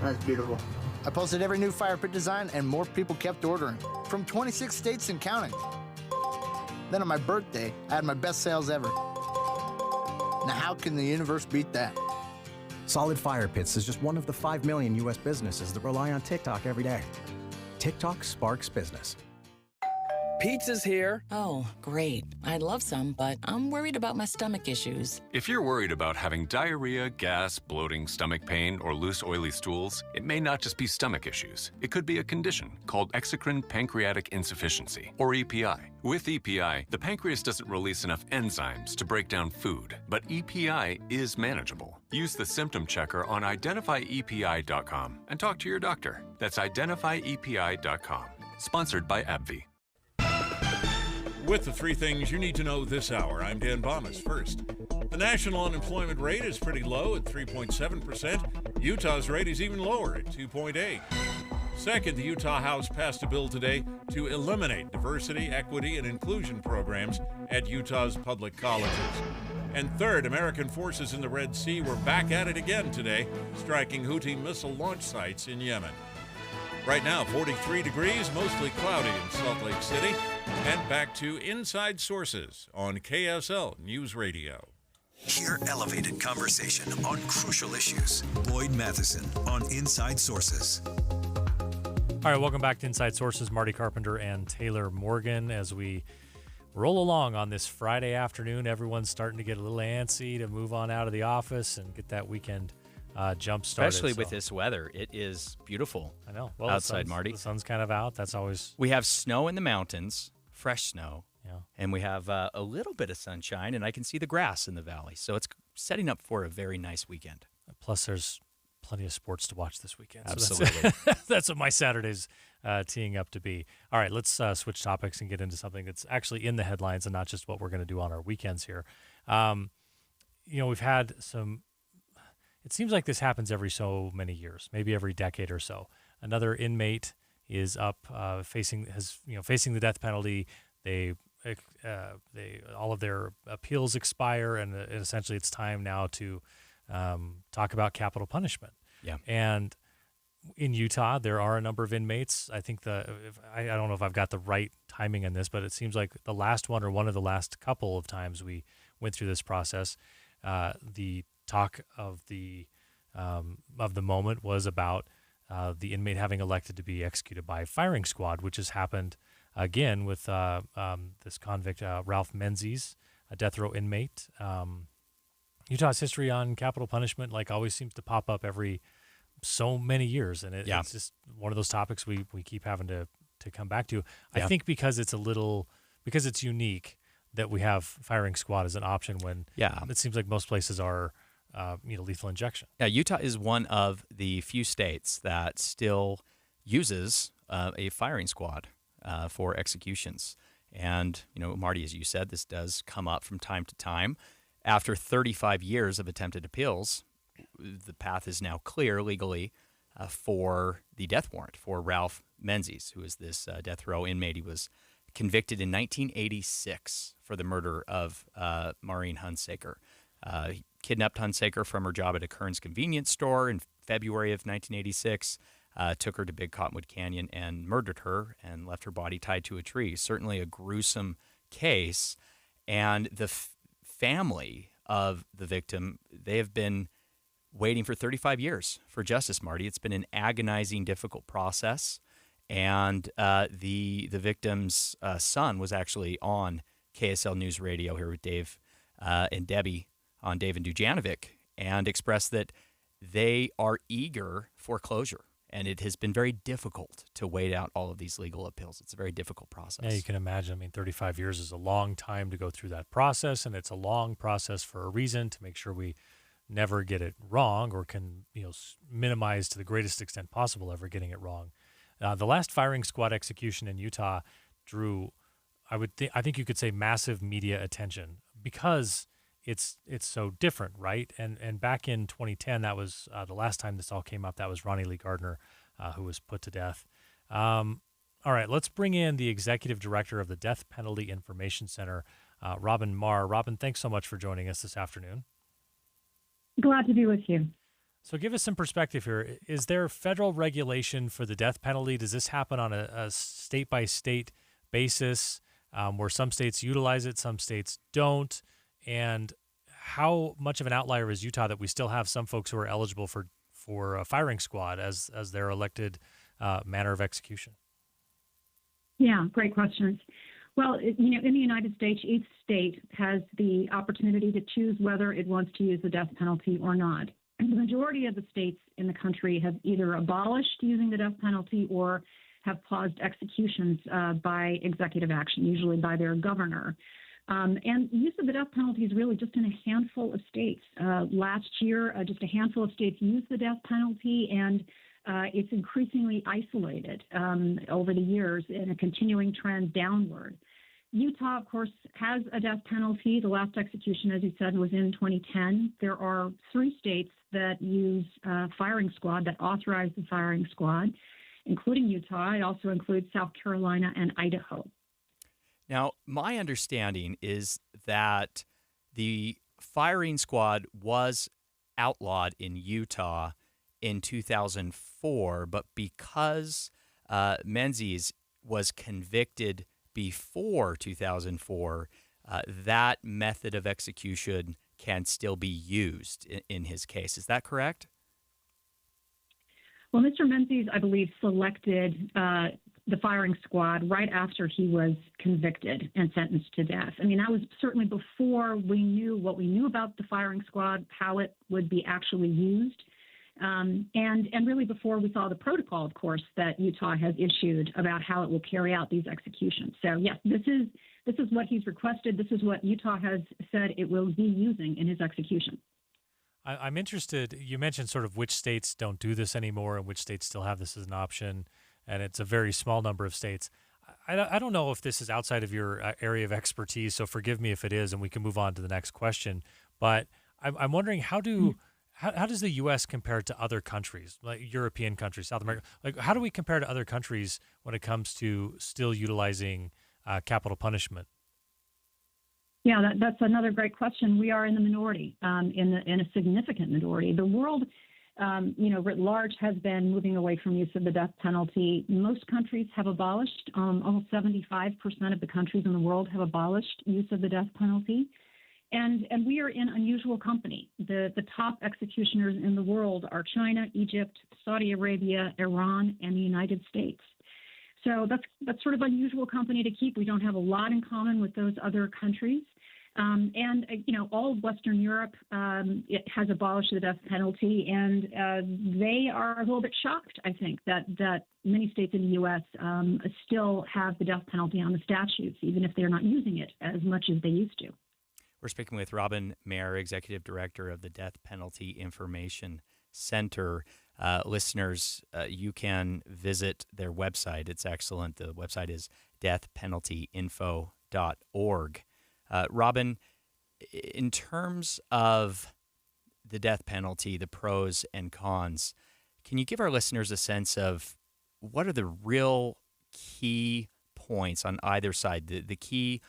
That's beautiful. I posted every new fire pit design, and more people kept ordering, from 26 states and counting. Then on my birthday, I had my best sales ever. Now how can the universe beat that? Solid Fire Pits is just one of the 5 million U.S. businesses that rely on TikTok every day. TikTok sparks business. Pizza's here. Oh, great. I'd love some, but I'm worried about my stomach issues. If you're worried about having diarrhea, gas, bloating, stomach pain, or loose, oily stools, it may not just be stomach issues. It could be a condition called exocrine pancreatic insufficiency, or EPI. With EPI, the pancreas doesn't release enough enzymes to break down food, but EPI is manageable. Use the symptom checker on identifyepi.com and talk to your doctor. That's identifyepi.com. Sponsored by AbbVie. With the 3 things you need to know this hour, I'm Dan Bomas. First, the national unemployment rate is pretty low at 3.7%. Utah's rate is even lower at 2.8%. Second, the Utah House passed a bill today to eliminate diversity, equity, and inclusion programs at Utah's public colleges. And third, American forces in the Red Sea were back at it again today, striking Houthi missile launch sites in Yemen. Right now, 43 degrees, mostly cloudy in Salt Lake City. And back to Inside Sources on KSL News Radio. Hear elevated conversation on crucial issues. Boyd Matheson on Inside Sources. All right, welcome back to Inside Sources. Marty Carpenter and Taylor Morgan as we roll along on this Friday afternoon. Everyone's starting to get a little antsy to move on out of the office and get that weekend jump started. Especially with this weather. It is beautiful. I know. Well, outside, Marty. The sun's kind of out. That's always... We have snow in the mountains, fresh snow. Yeah. And we have a little bit of sunshine, and I can see the grass in the valley. So it's setting up for a very nice weekend. Plus, there's plenty of sports to watch this weekend. Absolutely. So that's what my Saturday's teeing up to be. All right, let's switch topics and get into something that's actually in the headlines and not just what we're going to do on our weekends here. We've had some... It seems like this happens every so many years, maybe every decade or so. Another inmate is up facing the death penalty. They all of their appeals expire, and essentially it's time now to talk about capital punishment. Yeah. And in Utah, there are a number of inmates. I think I don't know if I've got the right timing on this, but it seems like the last one or one of the last couple of times we went through this process, the talk of the moment was about the inmate having elected to be executed by firing squad, which has happened again with this convict Ralph Menzies, a death row inmate. Utah's history on capital punishment always seems to pop up every so many years, and it's just one of those topics we keep having to come back to. I think because it's unique that we have firing squad as an option when it seems like most places are lethal injection. Yeah, Utah is one of the few states that still uses a firing squad for executions. And, Marty, as you said, this does come up from time to time. After 35 years of attempted appeals, the path is now clear legally for the death warrant for Ralph Menzies, who is this death row inmate. He was convicted in 1986 for the murder of Maureen Hunsaker. He kidnapped Hunsaker from her job at a Kearns convenience store in February of 1986, took her to Big Cottonwood Canyon and murdered her and left her body tied to a tree. Certainly a gruesome case. And the family of the victim, they have been waiting for 35 years for justice, Marty. It's been an agonizing, difficult process. And the victim's son was actually on KSL News Radio here with Dave and Debbie on Dave and Dujanovic, and expressed that they are eager for closure And it has been very difficult to wait out all of these legal appeals. It's a very difficult process. Yeah, you can imagine. I mean, 35 years is a long time to go through that process, and it's a long process for a reason, to make sure we never get it wrong, or can minimize to the greatest extent possible ever getting it wrong. The last firing squad execution in Utah drew, I think you could say, massive media attention because it's so different, right? And back in 2010, that was the last time this all came up. That was Ronnie Lee Gardner, who was put to death. All right, let's bring in the executive director of the Death Penalty Information Center, Robin Marr. Robin, thanks so much for joining us this afternoon. Glad to be with you. So give us some perspective here. Is there federal regulation for the death penalty? Does this happen on a state-by-state basis where some states utilize it, some states don't? And how much of an outlier is Utah that we still have some folks who are eligible for a firing squad as their elected manner of execution? Yeah, great questions. Well, in the United States, each state has the opportunity to choose whether it wants to use the death penalty or not. And the majority of the states in the country have either abolished using the death penalty or have paused executions by executive action, usually by their governor. And use of the death penalty is really just in a handful of states. Last year, just a handful of states used the death penalty, and it's increasingly isolated over the years in a continuing trend downward. Utah, of course, has a death penalty. The last execution, as you said, was in 2010. There are 3 states that use firing squad, that authorize the firing squad, including Utah. It also includes South Carolina and Idaho. Now, my understanding is that the firing squad was outlawed in Utah in 2004, but because Menzies was convicted before 2004, that method of execution can still be used in his case. Is that correct? Well, Mr. Menzies, I believe, selected the firing squad right after he was convicted and sentenced to death. I mean, that was certainly before we knew what we knew about the firing squad, how it would be actually used. And really before we saw the protocol, of course, that Utah has issued about how it will carry out these executions. So, yes, this is what he's requested. This is what Utah has said it will be using in his execution. I'm interested. You mentioned sort of which states don't do this anymore and which states still have this as an option, and it's a very small number of states. I don't know if this is outside of your area of expertise, so forgive me if it is, and we can move on to the next question. But I'm wondering, how does the U.S. compare to other countries, like European countries, South America? Like, how do we compare to other countries when it comes to still utilizing capital punishment? Yeah, that's another great question. We are in the minority, in a significant minority. The world, writ large, has been moving away from use of the death penalty. Most countries have abolished. Almost 75% of the countries in the world have abolished use of the death penalty. And we are in unusual company. The top executioners in the world are China, Egypt, Saudi Arabia, Iran, and the United States. So that's sort of unusual company to keep. We don't have a lot in common with those other countries. All of Western Europe it has abolished the death penalty, and they are a little bit shocked, I think, that many states in the U.S. Still have the death penalty on the statutes, even if they're not using it as much as they used to. We're speaking with Robin Marr, Executive Director of the Death Penalty Information Center. Listeners, you can visit their website. It's excellent. The website is deathpenaltyinfo.org. Robin, in terms of the death penalty, the pros and cons, can you give our listeners a sense of what are the real key points on either side, the key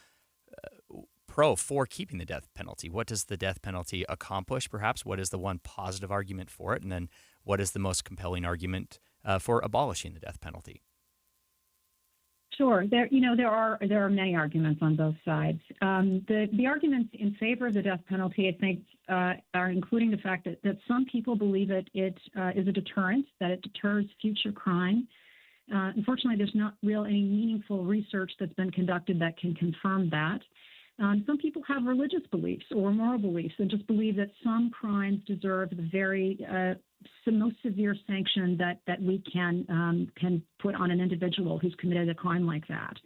pro for keeping the death penalty? What does the death penalty accomplish, perhaps? What is the one positive argument for it? And then what is the most compelling argument for abolishing the death penalty? Sure. There are many arguments on both sides. The arguments in favor of the death penalty, I think, are including the fact that some people believe it is a deterrent, that it deters future crime. Unfortunately, there's not any meaningful research that's been conducted that can confirm that. Some people have religious beliefs or moral beliefs and just believe that some crimes deserve the very most severe sanction that we can put on an individual who's committed a crime like that.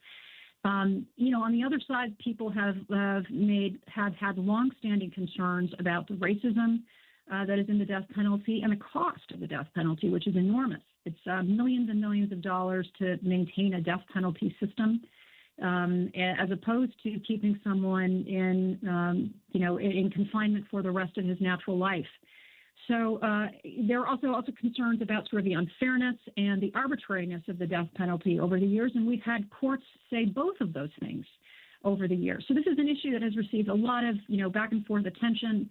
On the other side, people have had longstanding concerns about the racism that is in the death penalty and the cost of the death penalty, which is enormous. It's millions and millions of dollars to maintain a death penalty system, as opposed to keeping someone in confinement for the rest of his natural life. So there are also concerns about sort of the unfairness and the arbitrariness of the death penalty over the years, and we've had courts say both of those things over the years. So this is an issue that has received a lot of back and forth attention.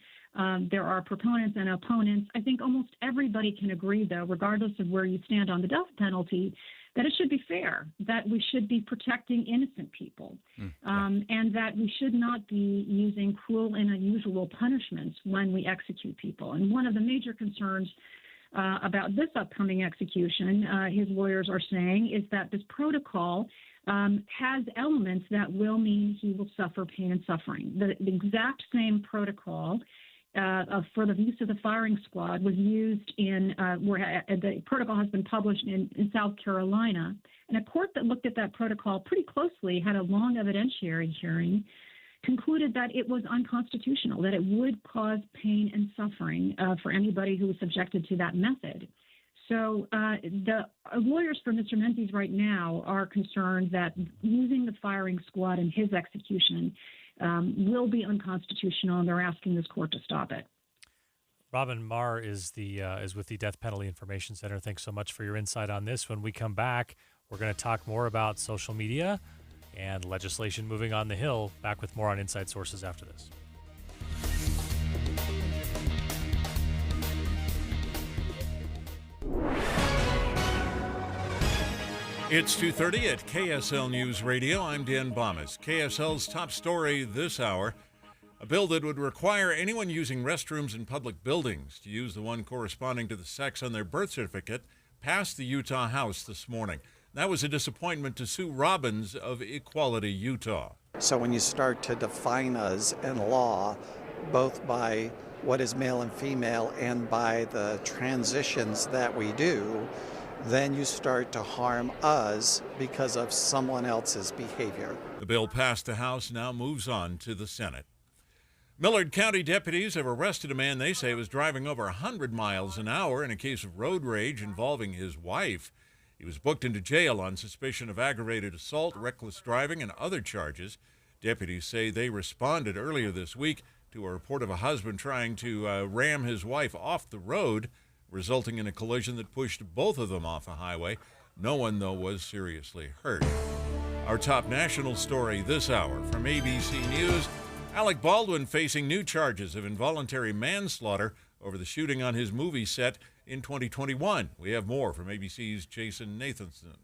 There are proponents and opponents. I think almost everybody can agree, though, regardless of where you stand on the death penalty, that it should be fair, that we should be protecting innocent people, and that we should not be using cruel and unusual punishments when we execute people. And one of the major concerns about this upcoming execution, his lawyers are saying, is that this protocol has elements that will mean he will suffer pain and suffering. The exact same protocol for the use of the firing squad was used where the protocol has been published in South Carolina. And a court that looked at that protocol pretty closely, had a long evidentiary hearing, concluded that it was unconstitutional, that it would cause pain and suffering for anybody who was subjected to that method. So the lawyers for Mr. Menzies right now are concerned that using the firing squad in his execution will be unconstitutional, and they're asking this court to stop it. Robin Marr is with the Death Penalty Information Center. Thanks so much for your insight on this. When we come back, we're going to talk more about social media and legislation moving on the Hill. Back with more on Inside Sources after this. It's 2:30 at KSL News Radio. I'm Dan Bomas. KSL's top story this hour: a bill that would require anyone using restrooms in public buildings to use the one corresponding to the sex on their birth certificate passed the Utah House this morning. That was a disappointment to Sue Robbins of Equality Utah. So when you start to define us in law, both by what is male and female and by the transitions that we do, then you start to harm us because of someone else's behavior. The bill passed the House, now moves on to the Senate. Millard County deputies have arrested a man they say was driving over 100 miles an hour in a case of road rage involving his wife. He was booked into jail on suspicion of aggravated assault, reckless driving, and other charges. Deputies say they responded earlier this week to a report of a husband trying to ram his wife off the road, resulting in a collision that pushed both of them off a highway. No one, though, was seriously hurt. Our top national story this hour from ABC News: Alec Baldwin facing new charges of involuntary manslaughter over the shooting on his movie set in 2021. We have more from ABC's Jason Nathanson.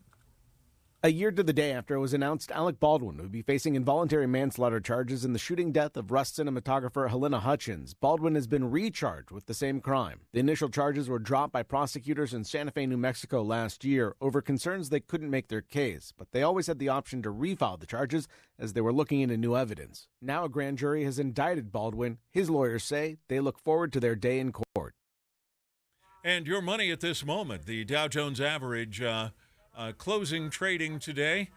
A year to the day after it was announced Alec Baldwin would be facing involuntary manslaughter charges in the shooting death of Rust cinematographer Helena Hutchins, Baldwin has been recharged with the same crime. The initial charges were dropped by prosecutors in Santa Fe, New Mexico last year over concerns they couldn't make their case, but they always had the option to refile the charges as they were looking into new evidence. Now a grand jury has indicted Baldwin. His lawyers say they look forward to their day in court. And your money at this moment: the Dow Jones average closing trading today,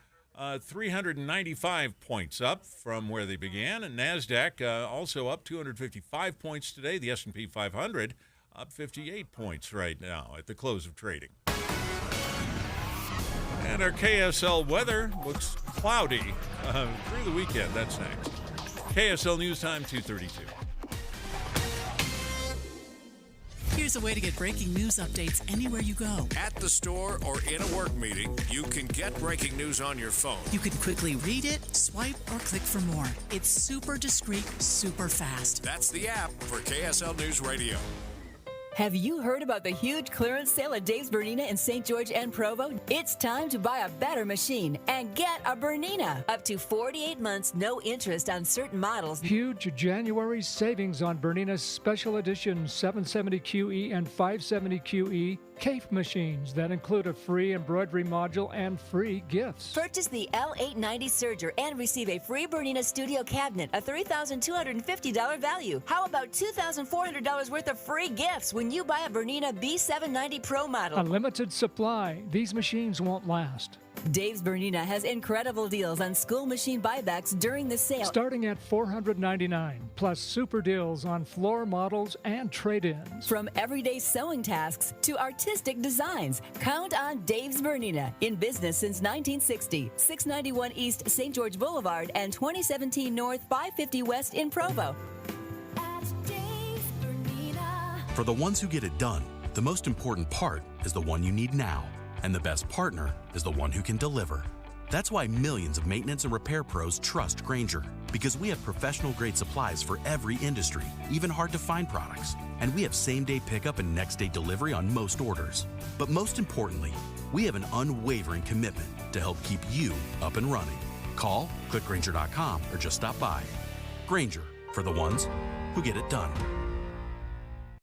395 points up from where they began, and NASDAQ also up 255 points today. The S&P 500 up 58 points right now at the close of trading. And our KSL weather looks cloudy through the weekend. That's next. KSL News Time, 2:32. Here's a way to get breaking news updates anywhere you go. At the store or in a work meeting, you can get breaking news on your phone. You can quickly read it, swipe, or click for more. It's super discreet, super fast. That's the app for KSL News Radio. Have you heard about the huge clearance sale at Dave's Bernina in St. George and Provo? It's time to buy a better machine and get a Bernina. Up to 48 months, no interest on certain models. Huge January savings on Bernina's Special Edition 770QE and 570QE Cape machines that include a free embroidery module and free gifts. Purchase the L890 Serger and receive a free Bernina Studio cabinet, a $3,250 value. How about $2,400 worth of free gifts when you buy a Bernina B790 Pro model? A limited supply. These machines won't last. Dave's Bernina has incredible deals on school machine buybacks during the sale. Starting at $499, plus super deals on floor models and trade-ins. From everyday sewing tasks to artistic designs, count on Dave's Bernina. In business since 1960. 691 East St. George Boulevard and 2017 North 550 West in Provo. For the ones who get it done, the most important part is the one you need now. And the best partner is the one who can deliver. That's why millions of maintenance and repair pros trust Grainger, because we have professional-grade supplies for every industry, even hard-to-find products. And we have same-day pickup and next-day delivery on most orders. But most importantly, we have an unwavering commitment to help keep you up and running. Call, click Grainger.com, or just stop by. Grainger, for the ones who get it done.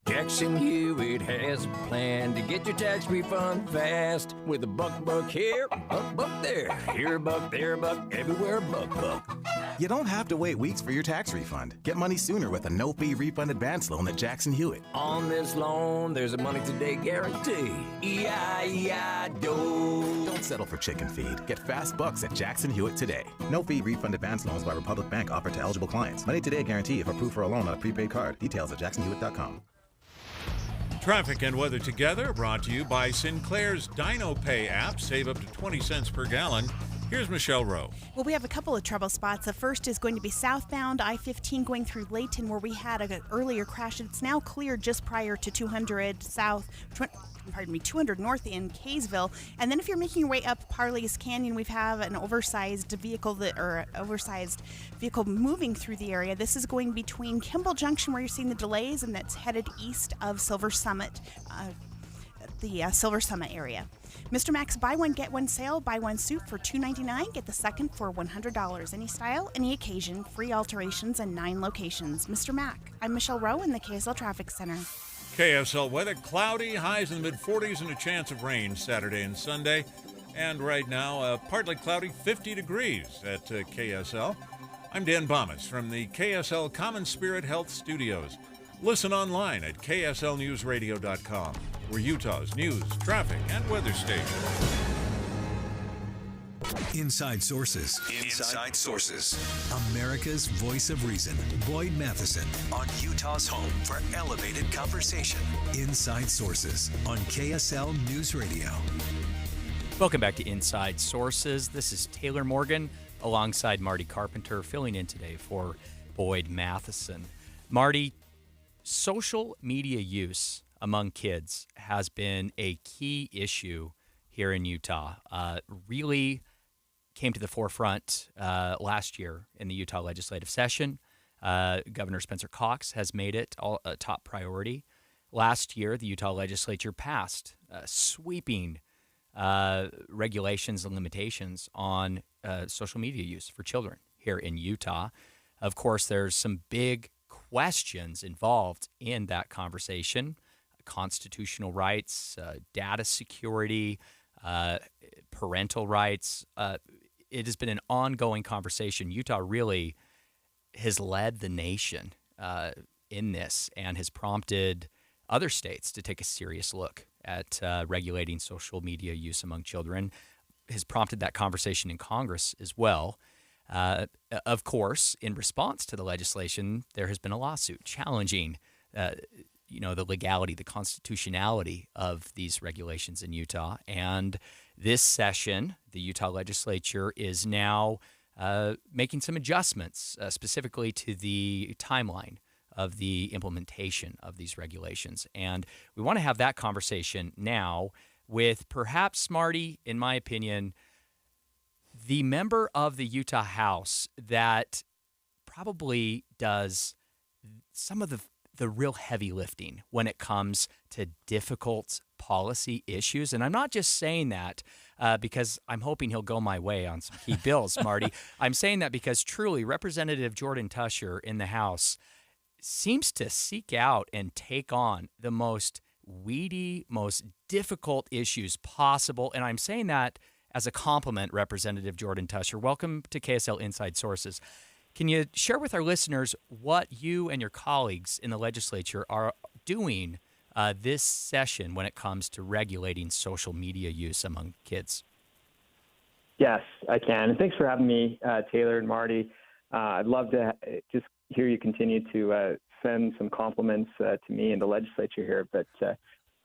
Jackson Hewitt has a plan to get your tax refund fast with a buck here, buck there. Here a buck, there a buck, everywhere a buck. You don't have to wait weeks for your tax refund. Get money sooner with a no-fee refund advance loan at Jackson Hewitt. On this loan, there's a money today guarantee. E-I-E-I-DO. Don't settle for chicken feed. Get fast bucks at Jackson Hewitt today. No-fee refund advance loans by Republic Bank offered to eligible clients. Money today guarantee if approved for a loan on a prepaid card. Details at jacksonhewitt.com. Traffic and weather together, brought to you by Sinclair's DinoPay app. Save up to 20 cents per gallon. Here's Michelle Rowe. Well, we have a couple of trouble spots. The first is going to be southbound I-15 going through Layton, where we had an earlier crash. It's now cleared just prior to 200 north in Kaysville. And then if you're making your way up Parley's Canyon, we have an oversized vehicle moving through the area. This is going between Kimball Junction, where you're seeing the delays, and that's headed east of Silver Summit, the Silver Summit area. Mr. Max buy one get one sale. Buy one suit for $299, get the second for $100. Any style, any occasion, free alterations, and 9 locations. Mr. Mac. I'm Michelle Rowe in the KSL Traffic Center. KSL weather, cloudy, highs in the mid-40s and a chance of rain Saturday and Sunday. And right now, partly cloudy, 50 degrees at KSL. I'm Dan Bomas from the KSL Common Spirit Health Studios. Listen online at kslnewsradio.com. We're Utah's news, traffic, and weather station. Inside Sources. Inside Sources. America's voice of reason. Boyd Matheson on Utah's home for elevated conversation. Inside Sources on KSL News Radio. Welcome back to Inside Sources. This is Taylor Morgan alongside Marty Carpenter, filling in today for Boyd Matheson. Marty, social media use among kids has been a key issue here in Utah. Really came to the forefront last year in the Utah legislative session. Governor Spencer Cox has made it a top priority. Last year, the Utah legislature passed sweeping regulations and limitations on social media use for children here in Utah. Of course, there's some big questions involved in that conversation: constitutional rights, data security, parental rights. It has been an ongoing conversation. Utah really has led the nation in this and has prompted other states to take a serious look at regulating social media use among children, has prompted that conversation in Congress as well. Of course, in response to the legislation, there has been a lawsuit challenging the legality, the constitutionality of these regulations in Utah. And this session, the Utah legislature is now making some adjustments specifically to the timeline of the implementation of these regulations. And we want to have that conversation now with perhaps, Marty, in my opinion, the member of the Utah House that probably does some of the real heavy lifting when it comes to difficult policy issues. And I'm not just saying that because I'm hoping he'll go my way on some key bills, Marty. I'm saying that because truly Representative Jordan Tusher in the House seems to seek out and take on the most weedy, most difficult issues possible. And I'm saying that as a compliment, Representative Jordan Tusher. Welcome to KSL Inside Sources. Can you share with our listeners what you and your colleagues in the legislature are doing this session when it comes to regulating social media use among kids? Yes, I can. And thanks for having me, Taylor and Marty. I'd love to just hear you continue to send some compliments to me and the legislature here. But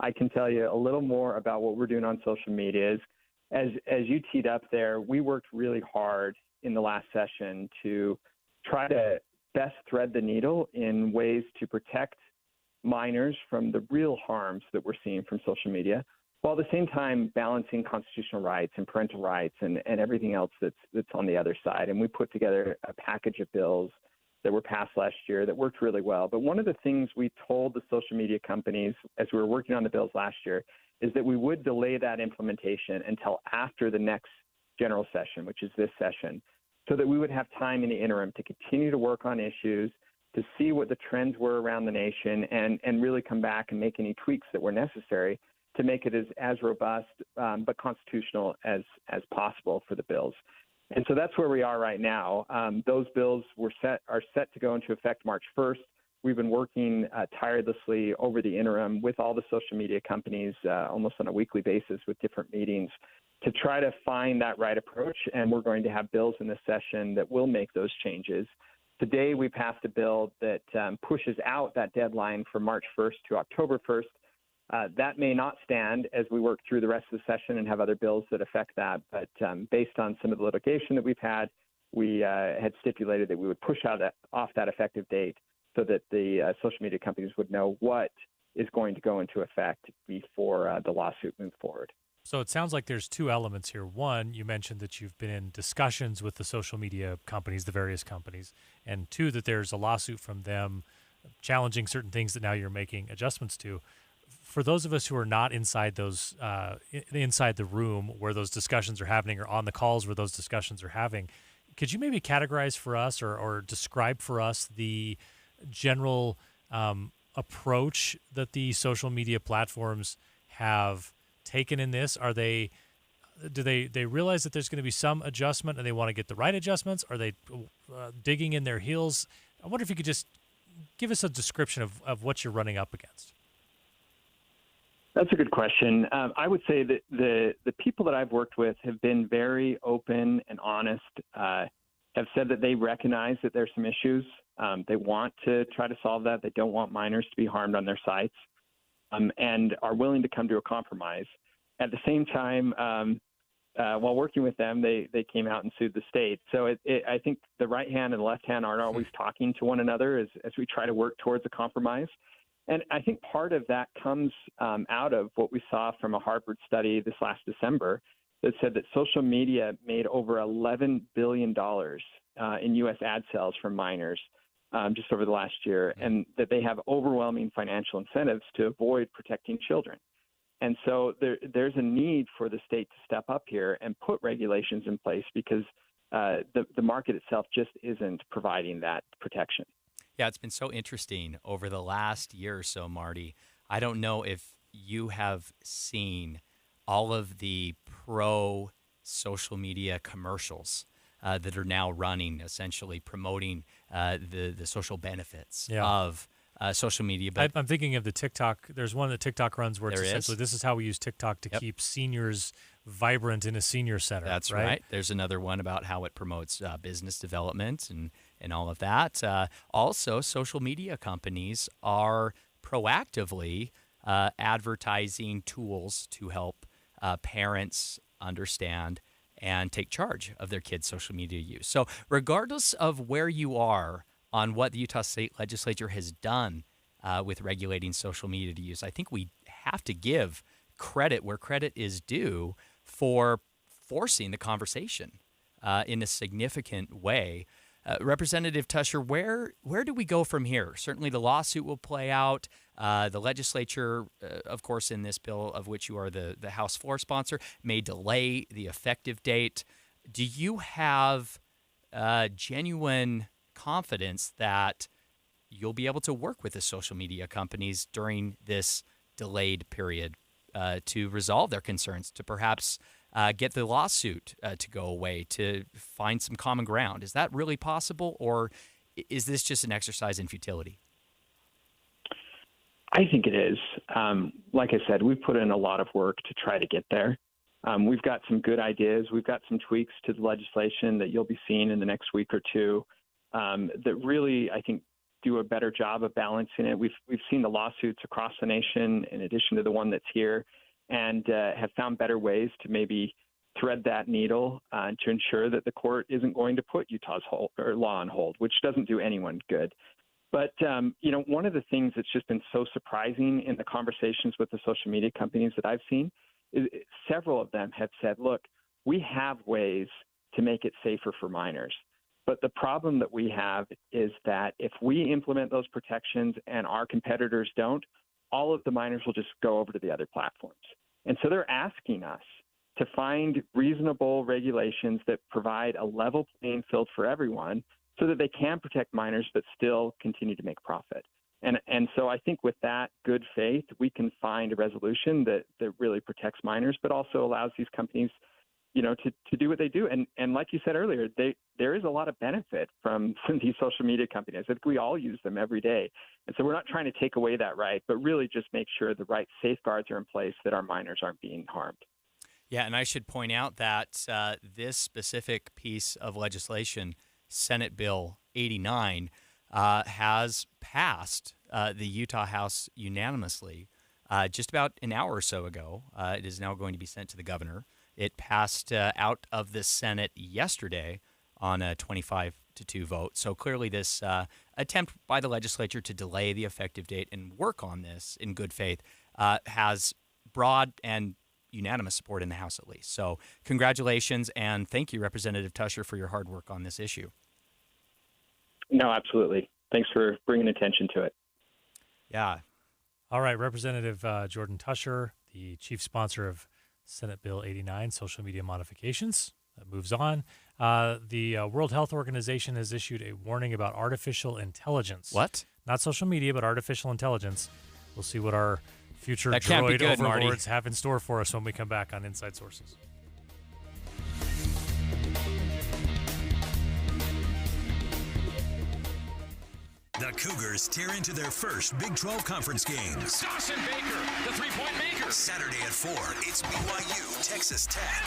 I can tell you a little more about what we're doing on social media. As you teed up there, we worked really hard in the last session to try to best thread the needle in ways to protect minors from the real harms that we're seeing from social media, while at the same time balancing constitutional rights and parental rights and everything else that's on the other side. And we put together a package of bills that were passed last year that worked really well. But one of the things we told the social media companies as we were working on the bills last year is that we would delay that implementation until after the next general session, which is this session, so that we would have time in the interim to continue to work on issues, to see what the trends were around the nation, and really come back and make any tweaks that were necessary to make it as robust but constitutional as possible for the bills. And so that's where we are right now. Those bills are set to go into effect March 1st. We've been working tirelessly over the interim with all the social media companies almost on a weekly basis with different meetings to try to find that right approach. And we're going to have bills in this session that will make those changes. Today, we passed a bill that pushes out that deadline from March 1st to October 1st. That may not stand as we work through the rest of the session and have other bills that affect that. But based on some of the litigation that we've had, we had stipulated that we would push off that effective date so that the social media companies would know what is going to go into effect before the lawsuit moves forward. So it sounds like there's two elements here. One, you mentioned that you've been in discussions with the social media companies, the various companies, and two, that there's a lawsuit from them challenging certain things that now you're making adjustments to. For those of us who are not inside those inside the room where those discussions are happening or on the calls where those discussions are having, could you maybe categorize for us or describe for us the general approach that the social media platforms have taken in this? Do they realize that there's going to be some adjustment and they want to get the right adjustments? Are they digging in their heels? I wonder if you could just give us a description of what you're running up against. That's a good question. I would say that the people that I've worked with have been very open and honest, have said that they recognize that there's some issues. They want to try to solve that. They don't want minors to be harmed on their sites, and are willing to come to a compromise. At the same time, while working with them, they came out and sued the state. So I think the right hand and the left hand aren't always talking to one another as we try to work towards a compromise. And I think part of that comes out of what we saw from a Harvard study this last December that said that social media made over $11 billion in U.S. ad sales from minors just over the last year, and that they have overwhelming financial incentives to avoid protecting children. And so there's a need for the state to step up here and put regulations in place because the market itself just isn't providing that protection. Yeah, it's been so interesting over the last year or so, Marty. I don't know if you have seen all of the pro-social media commercials that are now running, essentially promoting the social benefits of social media. But I'm thinking of the TikTok. There's one that TikTok runs where it's There is? essentially this is how we use TikTok to keep seniors vibrant in a senior center. That's right. There's another one about how it promotes business development and all of that. Also, social media companies are proactively advertising tools to help parents understand and take charge of their kids' social media use. So regardless of where you are on what the Utah State Legislature has done with regulating social media use, I think we have to give credit where credit is due for forcing the conversation in a significant way. Representative Tusher, where do we go from here? Certainly the lawsuit will play out. The legislature, of course, in this bill, of which you are the House floor sponsor, may delay the effective date. Do you have genuine confidence that you'll be able to work with the social media companies during this delayed period to resolve their concerns, to perhaps get the lawsuit to go away, to find some common ground. Is that really possible, or is this just an exercise in futility? I think it is. Like I said, we've put in a lot of work to try to get there. We've got some good ideas. We've got some tweaks to the legislation that you'll be seeing in the next week or two that really, I think, do a better job of balancing it. We've seen the lawsuits across the nation, in addition to the one that's here, and have found better ways to maybe thread that needle to ensure that the court isn't going to put Utah's law on hold, which doesn't do anyone good. But, one of the things that's just been so surprising in the conversations with the social media companies that I've seen is several of them have said, look, we have ways to make it safer for minors. But the problem that we have is that if we implement those protections and our competitors don't, all of the minors will just go over to the other platforms. And so they're asking us to find reasonable regulations that provide a level playing field for everyone so that they can protect minors but still continue to make profit. And so I think with that good faith, we can find a resolution that really protects minors but also allows these companies to do what they do. And like you said earlier, there is a lot of benefit from these social media companies. I think we all use them every day. And so we're not trying to take away that right, but really just make sure the right safeguards are in place that our minors aren't being harmed. Yeah, and I should point out that this specific piece of legislation, Senate Bill 89, has passed the Utah House unanimously just about an hour or so ago. It is now going to be sent to the governor. It passed out of the Senate yesterday on a 25-2 vote. So clearly this attempt by the legislature to delay the effective date and work on this in good faith has broad and unanimous support in the House at least. So congratulations, and thank you, Representative Tusher, for your hard work on this issue. No, absolutely. Thanks for bringing attention to it. Yeah. All right, Representative Jordan Tusher, the chief sponsor of Senate Bill 89, social media modifications. That moves on. The World Health Organization has issued a warning about artificial intelligence. What? Not social media, but artificial intelligence. We'll see what our future that can't be droid good, overlords have in store for us when we come back on Inside Sources. The Cougars tear into their first Big 12 conference games. Dawson Baker, the three-point maker. Saturday at 4, it's BYU, Texas Tech.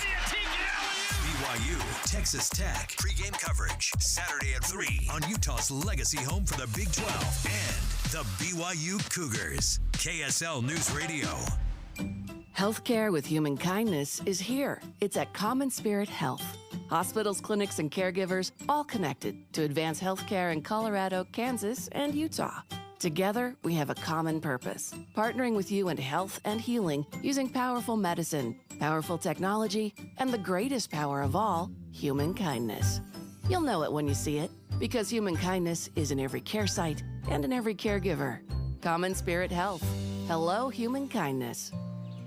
BYU, Texas Tech. Pre-game coverage, Saturday at 3 on Utah's legacy home for the Big 12 and the BYU Cougars. KSL News Radio. Healthcare with human kindness is here. It's at Common Spirit Health. Hospitals, clinics, and caregivers all connected to advance healthcare in Colorado, Kansas, and Utah. Together, we have a common purpose, partnering with you in health and healing using powerful medicine, powerful technology, and the greatest power of all, human kindness. You'll know it when you see it, because human kindness is in every care site and in every caregiver. Common Spirit Health. Hello, human kindness.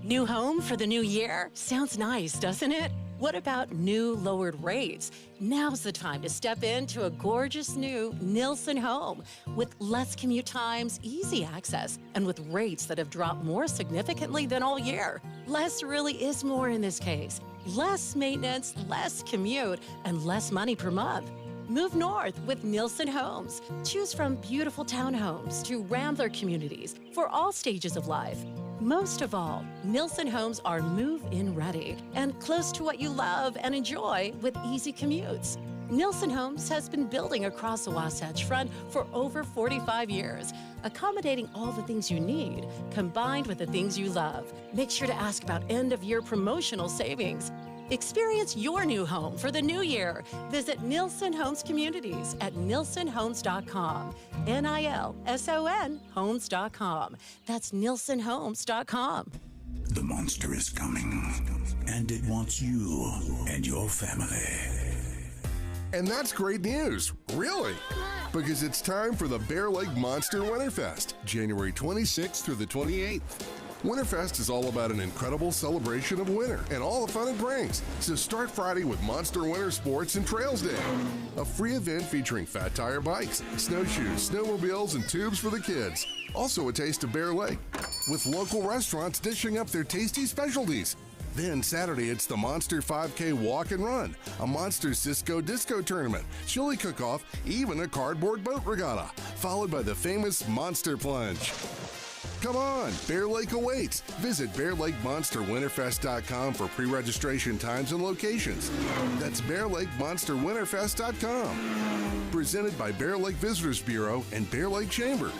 New home for the new year? Sounds nice, doesn't it? What about new lowered rates? Now's the time to step into a gorgeous new Nilsson home with less commute times, easy access, and with rates that have dropped more significantly than all year. Less really is more in this case. Less maintenance, less commute, and less money per month. Move north with Nilsson Homes. Choose from beautiful townhomes to Rambler communities for all stages of life. Most of all, Nilsson Homes are move-in ready and close to what you love and enjoy with easy commutes. Nilsson Homes has been building across the Wasatch Front for over 45 years, accommodating all the things you need, combined with the things you love. Make sure to ask about end-of-year promotional savings. Experience your new home for the new year. Visit Nilsson Homes Communities at nilssonhomes.com. NILSON homes.com. That's nilssonhomes.com. The monster is coming, and it wants you and your family. And that's great news, really, because it's time for the Bear Lake Monster Winterfest, January 26th through the 28th. Winterfest is all about an incredible celebration of winter and all the fun it brings. So start Friday with Monster Winter Sports and Trails Day, a free event featuring fat tire bikes, snowshoes, snowmobiles, and tubes for the kids. Also a taste of Bear Lake. with local restaurants dishing up their tasty specialties. Then Saturday, it's the Monster 5K Walk and Run, a Monster Cisco Disco Tournament, chili cook-off, even a cardboard boat regatta, followed by the famous Monster Plunge. Come on, Bear Lake awaits. Visit BearLakeMonsterWinterfest.com for pre-registration times and locations. That's BearLakeMonsterWinterfest.com. Presented by Bear Lake Visitors Bureau and Bear Lake Chamber.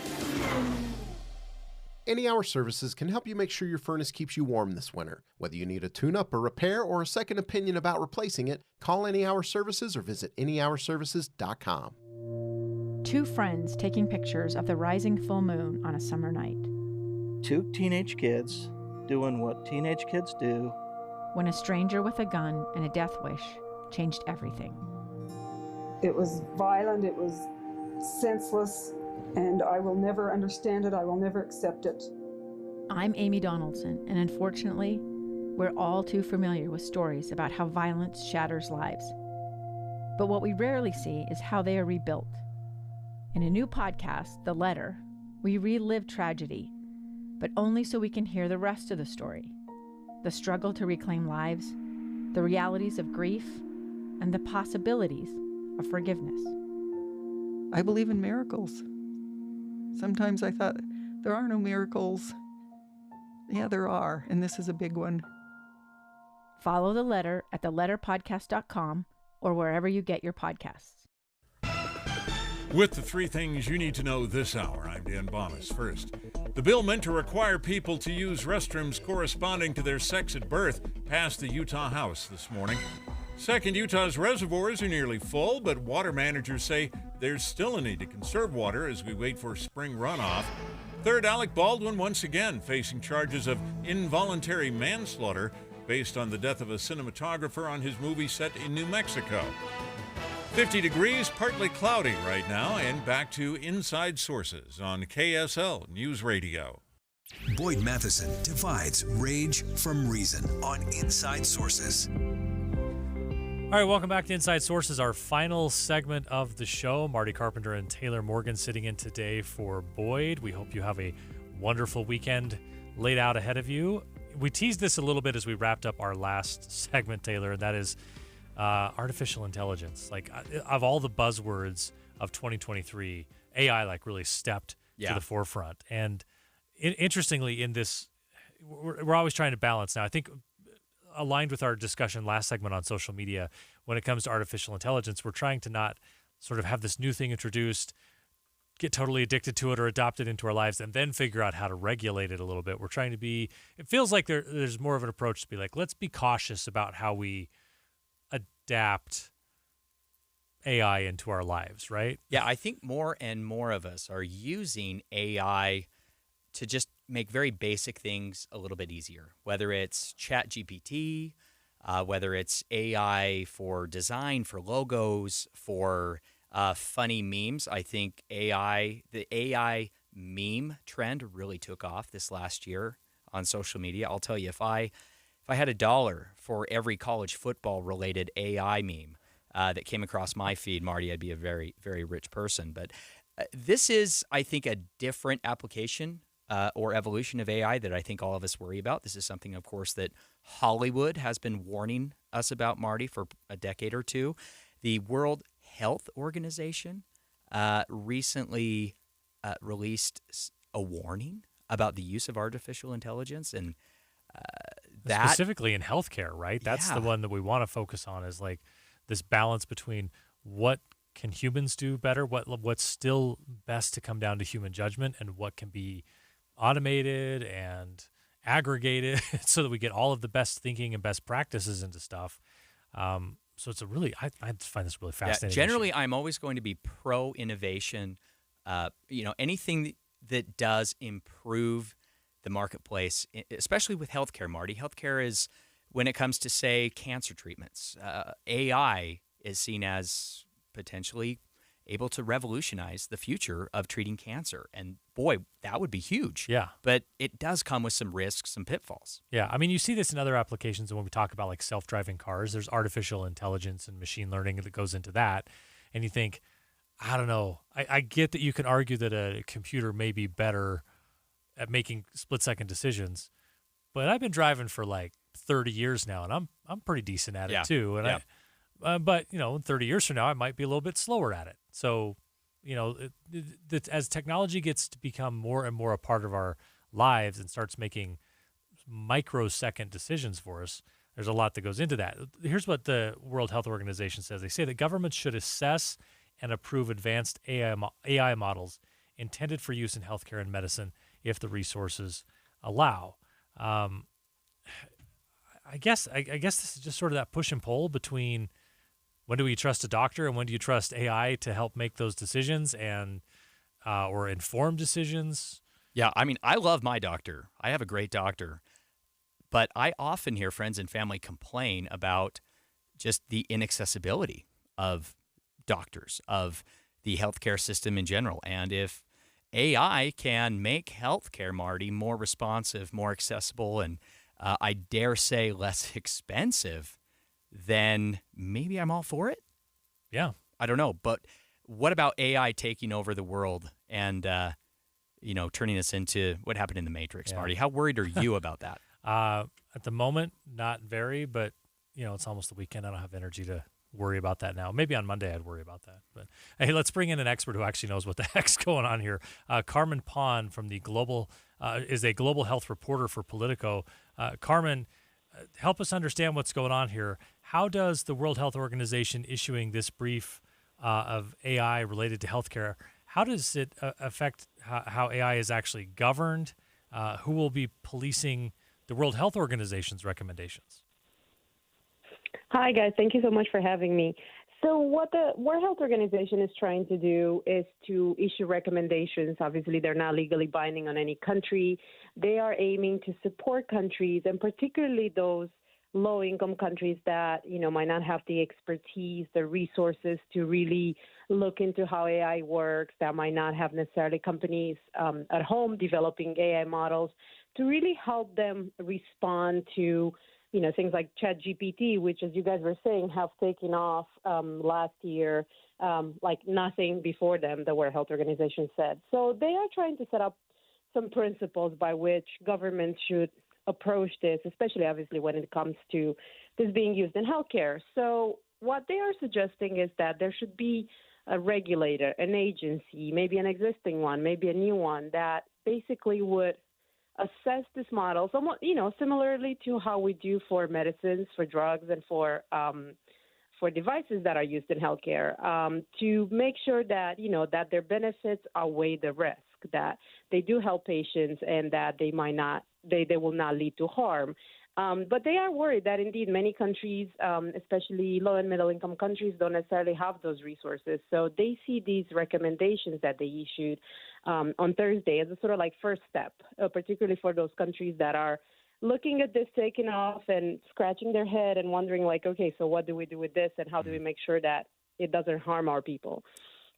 Any Hour Services can help you make sure your furnace keeps you warm this winter. Whether you need a tune-up, a repair, or a second opinion about replacing it, call Any Hour Services or visit AnyHourServices.com. Two friends taking pictures of the rising full moon on a summer night. Two teenage kids doing what teenage kids do. When a stranger with a gun and a death wish changed everything. It was violent, it was senseless, and I will never understand it, I will never accept it. I'm Amy Donaldson, and unfortunately, we're all too familiar with stories about how violence shatters lives. But what we rarely see is how they are rebuilt. In a new podcast, The Letter, we relive tragedy, but only so we can hear the rest of the story. The struggle to reclaim lives, the realities of grief, and the possibilities of forgiveness. I believe in miracles. Sometimes I thought, there are no miracles. Yeah, there are, and this is a big one. Follow The Letter at theletterpodcast.com or wherever you get your podcasts. With the three things you need to know this hour, I'm Dan Bomas. First, the bill meant to require people to use restrooms corresponding to their sex at birth passed the Utah House this morning. Second, Utah's reservoirs are nearly full, but water managers say there's still a need to conserve water as we wait for spring runoff. Third, Alec Baldwin once again facing charges of involuntary manslaughter based on the death of a cinematographer on his movie set in New Mexico. 50 degrees, partly cloudy right now, and back to Inside Sources on KSL News Radio. Boyd Matheson divides rage from reason on Inside Sources. All right, welcome back to Inside Sources, our final segment of the show. Marty Carpenter and Taylor Morgan sitting in today for Boyd. We hope you have a wonderful weekend laid out ahead of you. We teased this a little bit as we wrapped up our last segment, Taylor, and that is artificial intelligence. Like, of all the buzzwords of 2023, AI really stepped to the forefront. And interestingly, in this, we're always trying to balance. Now, I think aligned with our discussion last segment on social media, when it comes to artificial intelligence, we're trying to not sort of have this new thing introduced, get totally addicted to it or adopt it into our lives, and then figure out how to regulate it a little bit. We're trying to be, it feels like there's more of an approach to be like, let's be cautious about how we adapt AI into our lives, right? Yeah, I think more and more of us are using AI to just make very basic things a little bit easier, whether it's ChatGPT, whether it's AI for design, for logos, for funny memes. I think the AI meme trend really took off this last year on social media. I'll tell you, if I had $1 for every college football related AI meme that came across my feed, Marty, I'd be a very, very rich person. But this is, I think, a different application or evolution of AI that I think all of us worry about. This is something, of course, that Hollywood has been warning us about, Marty, for a decade or two. The World Health Organization recently released a warning about the use of artificial intelligence, and that specifically in healthcare, right? That's the one that we want to focus on, is like this balance between what can humans do better, what's still best to come down to human judgment, and what can be automated and aggregated so that we get all of the best thinking and best practices into stuff. So it's a really, I find this really fascinating. Generally, I'm always going to be pro innovation. Anything that does improve the marketplace, especially with healthcare, Marty. Healthcare is, when it comes to, say, cancer treatments, AI is seen as potentially able to revolutionize the future of treating cancer. And boy, that would be huge. Yeah. But it does come with some risks, some pitfalls. Yeah. I mean, you see this in other applications when we talk about like self-driving cars. There's artificial intelligence and machine learning that goes into that. And you think, I don't know, I get that you can argue that a computer may be better at making split-second decisions. But I've been driving for like 30 years now, and I'm pretty decent at it too. And but you know, 30 years from now, I might be a little bit slower at it. So, you know, as technology gets to become more and more a part of our lives and starts making microsecond decisions for us, there's a lot that goes into that. Here's what the World Health Organization says. They say that governments should assess and approve advanced AI models intended for use in healthcare and medicine if the resources allow. I guess this is just sort of that push and pull between when do we trust a doctor and when do you trust AI to help make those decisions and or inform decisions. Yeah, I mean, I love my doctor. I have a great doctor. But I often hear friends and family complain about just the inaccessibility of doctors, of the healthcare system in general. And if AI can make healthcare, Marty, more responsive, more accessible, and I dare say less expensive, then maybe I'm all for it. Yeah. I don't know. But what about AI taking over the world and, turning us into what happened in the Matrix, Marty? How worried are you about that? At the moment, not very, but it's almost the weekend. I don't have energy to worry about that now. Maybe on Monday I'd worry about that. But hey, let's bring in an expert who actually knows what the heck's going on here. Carmen Pon from the is a global health reporter for Politico. Carmen, help us understand what's going on here. How does the World Health Organization issuing this brief of AI related to healthcare, how does it affect how AI is actually governed? Who will be policing the World Health Organization's recommendations? Hi, guys. Thank you so much for having me. So what the World Health Organization is trying to do is to issue recommendations. Obviously, they're not legally binding on any country. They are aiming to support countries, and particularly those low-income countries that, might not have the expertise, the resources to really look into how AI works, that might not have necessarily companies at home developing AI models, to really help them respond to things like ChatGPT, which, as you guys were saying, have taken off last year like nothing before them, the World Health Organization said. So they are trying to set up some principles by which governments should approach this, especially obviously when it comes to this being used in healthcare. So what they are suggesting is that there should be a regulator, an agency, maybe an existing one, maybe a new one, that basically would assess this model somewhat, similarly to how we do for medicines, for drugs, and for devices that are used in healthcare, to make sure that, that their benefits outweigh the risk, that they do help patients and that they will not lead to harm. But they are worried that indeed many countries, especially low and middle income countries, don't necessarily have those resources. So they see these recommendations that they issued on Thursday as a sort of like first step, particularly for those countries that are looking at this taking off and scratching their head and wondering like, okay, so what do we do with this and how do we make sure that it doesn't harm our people?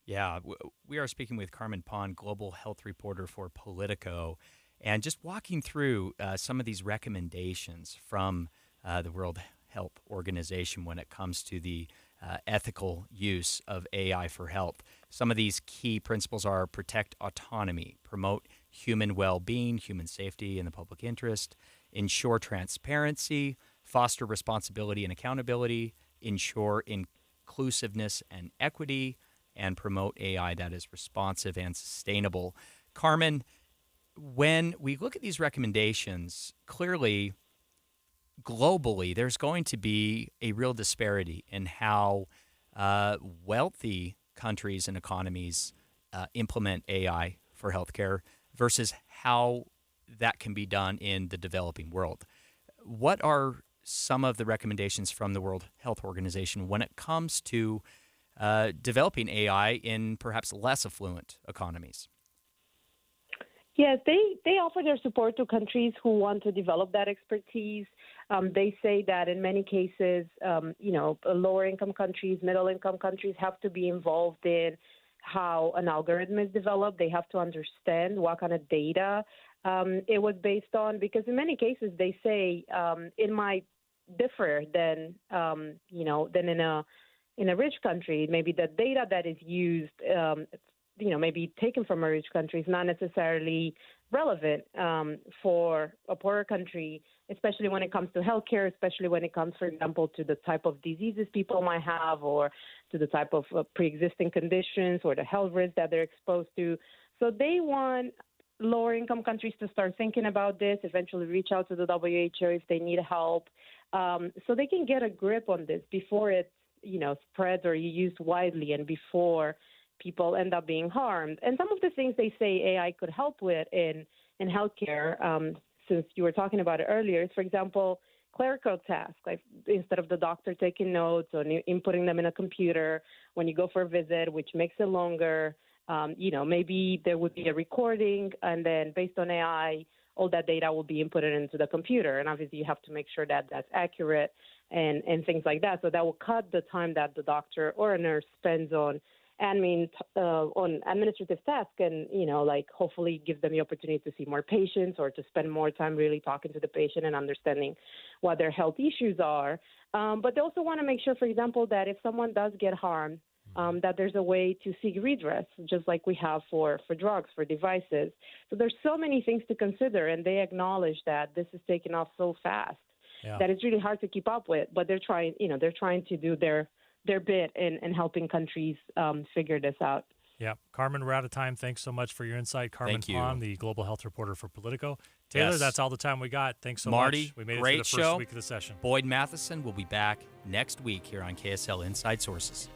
Yeah, we are speaking with Carmen Pon, global health reporter for Politico, and just walking through some of these recommendations from the World Health Organization when it comes to the ethical use of AI for health. Some of these key principles are protect autonomy, promote human well-being, human safety, and the public interest, ensure transparency, foster responsibility and accountability, ensure inclusiveness and equity, and promote AI that is responsive and sustainable. Carmen, when we look at these recommendations, clearly, globally, there's going to be a real disparity in how wealthy countries and economies implement AI for healthcare versus how that can be done in the developing world. What are some of the recommendations from the World Health Organization when it comes to developing AI in perhaps less affluent economies? Yes, they offer their support to countries who want to develop that expertise. They say that in many cases, lower income countries, middle income countries have to be involved in how an algorithm is developed. They have to understand what kind of data it was based on, because in many cases they say it might differ than in a rich country. Maybe the data that is used maybe taken from a rich country is not necessarily relevant for a poorer country, especially when it comes to healthcare, especially when it comes, for example, to the type of diseases people might have or to the type of pre-existing conditions or the health risk that they're exposed to. So they want lower income countries to start thinking about this, eventually reach out to the WHO if they need help, so they can get a grip on this before it, spreads or used widely and before people end up being harmed. And some of the things they say AI could help with in healthcare, since you were talking about it earlier, is, for example, clerical tasks, like instead of the doctor taking notes or inputting them in a computer when you go for a visit, which makes it longer. Maybe there would be a recording, and then based on AI, all that data will be inputted into the computer. And obviously you have to make sure that that's accurate and things like that. So that will cut the time that the doctor or a nurse spends on administrative tasks and, hopefully give them the opportunity to see more patients or to spend more time really talking to the patient and understanding what their health issues are. But they also want to make sure, for example, that if someone does get harmed, that there's a way to seek redress, just like we have for drugs, for devices. So there's so many things to consider, and they acknowledge that this is taking off so fast that it's really hard to keep up with. But they're trying to do their bit in helping countries figure this out. Yeah. Carmen, we're out of time. Thanks so much for your insight. Carmen Pon, the global health reporter for Politico. Taylor, that's all the time we got. Thanks so much. We made it great through the first show. week of the session. Boyd Matheson will be back next week here on KSL Inside Sources.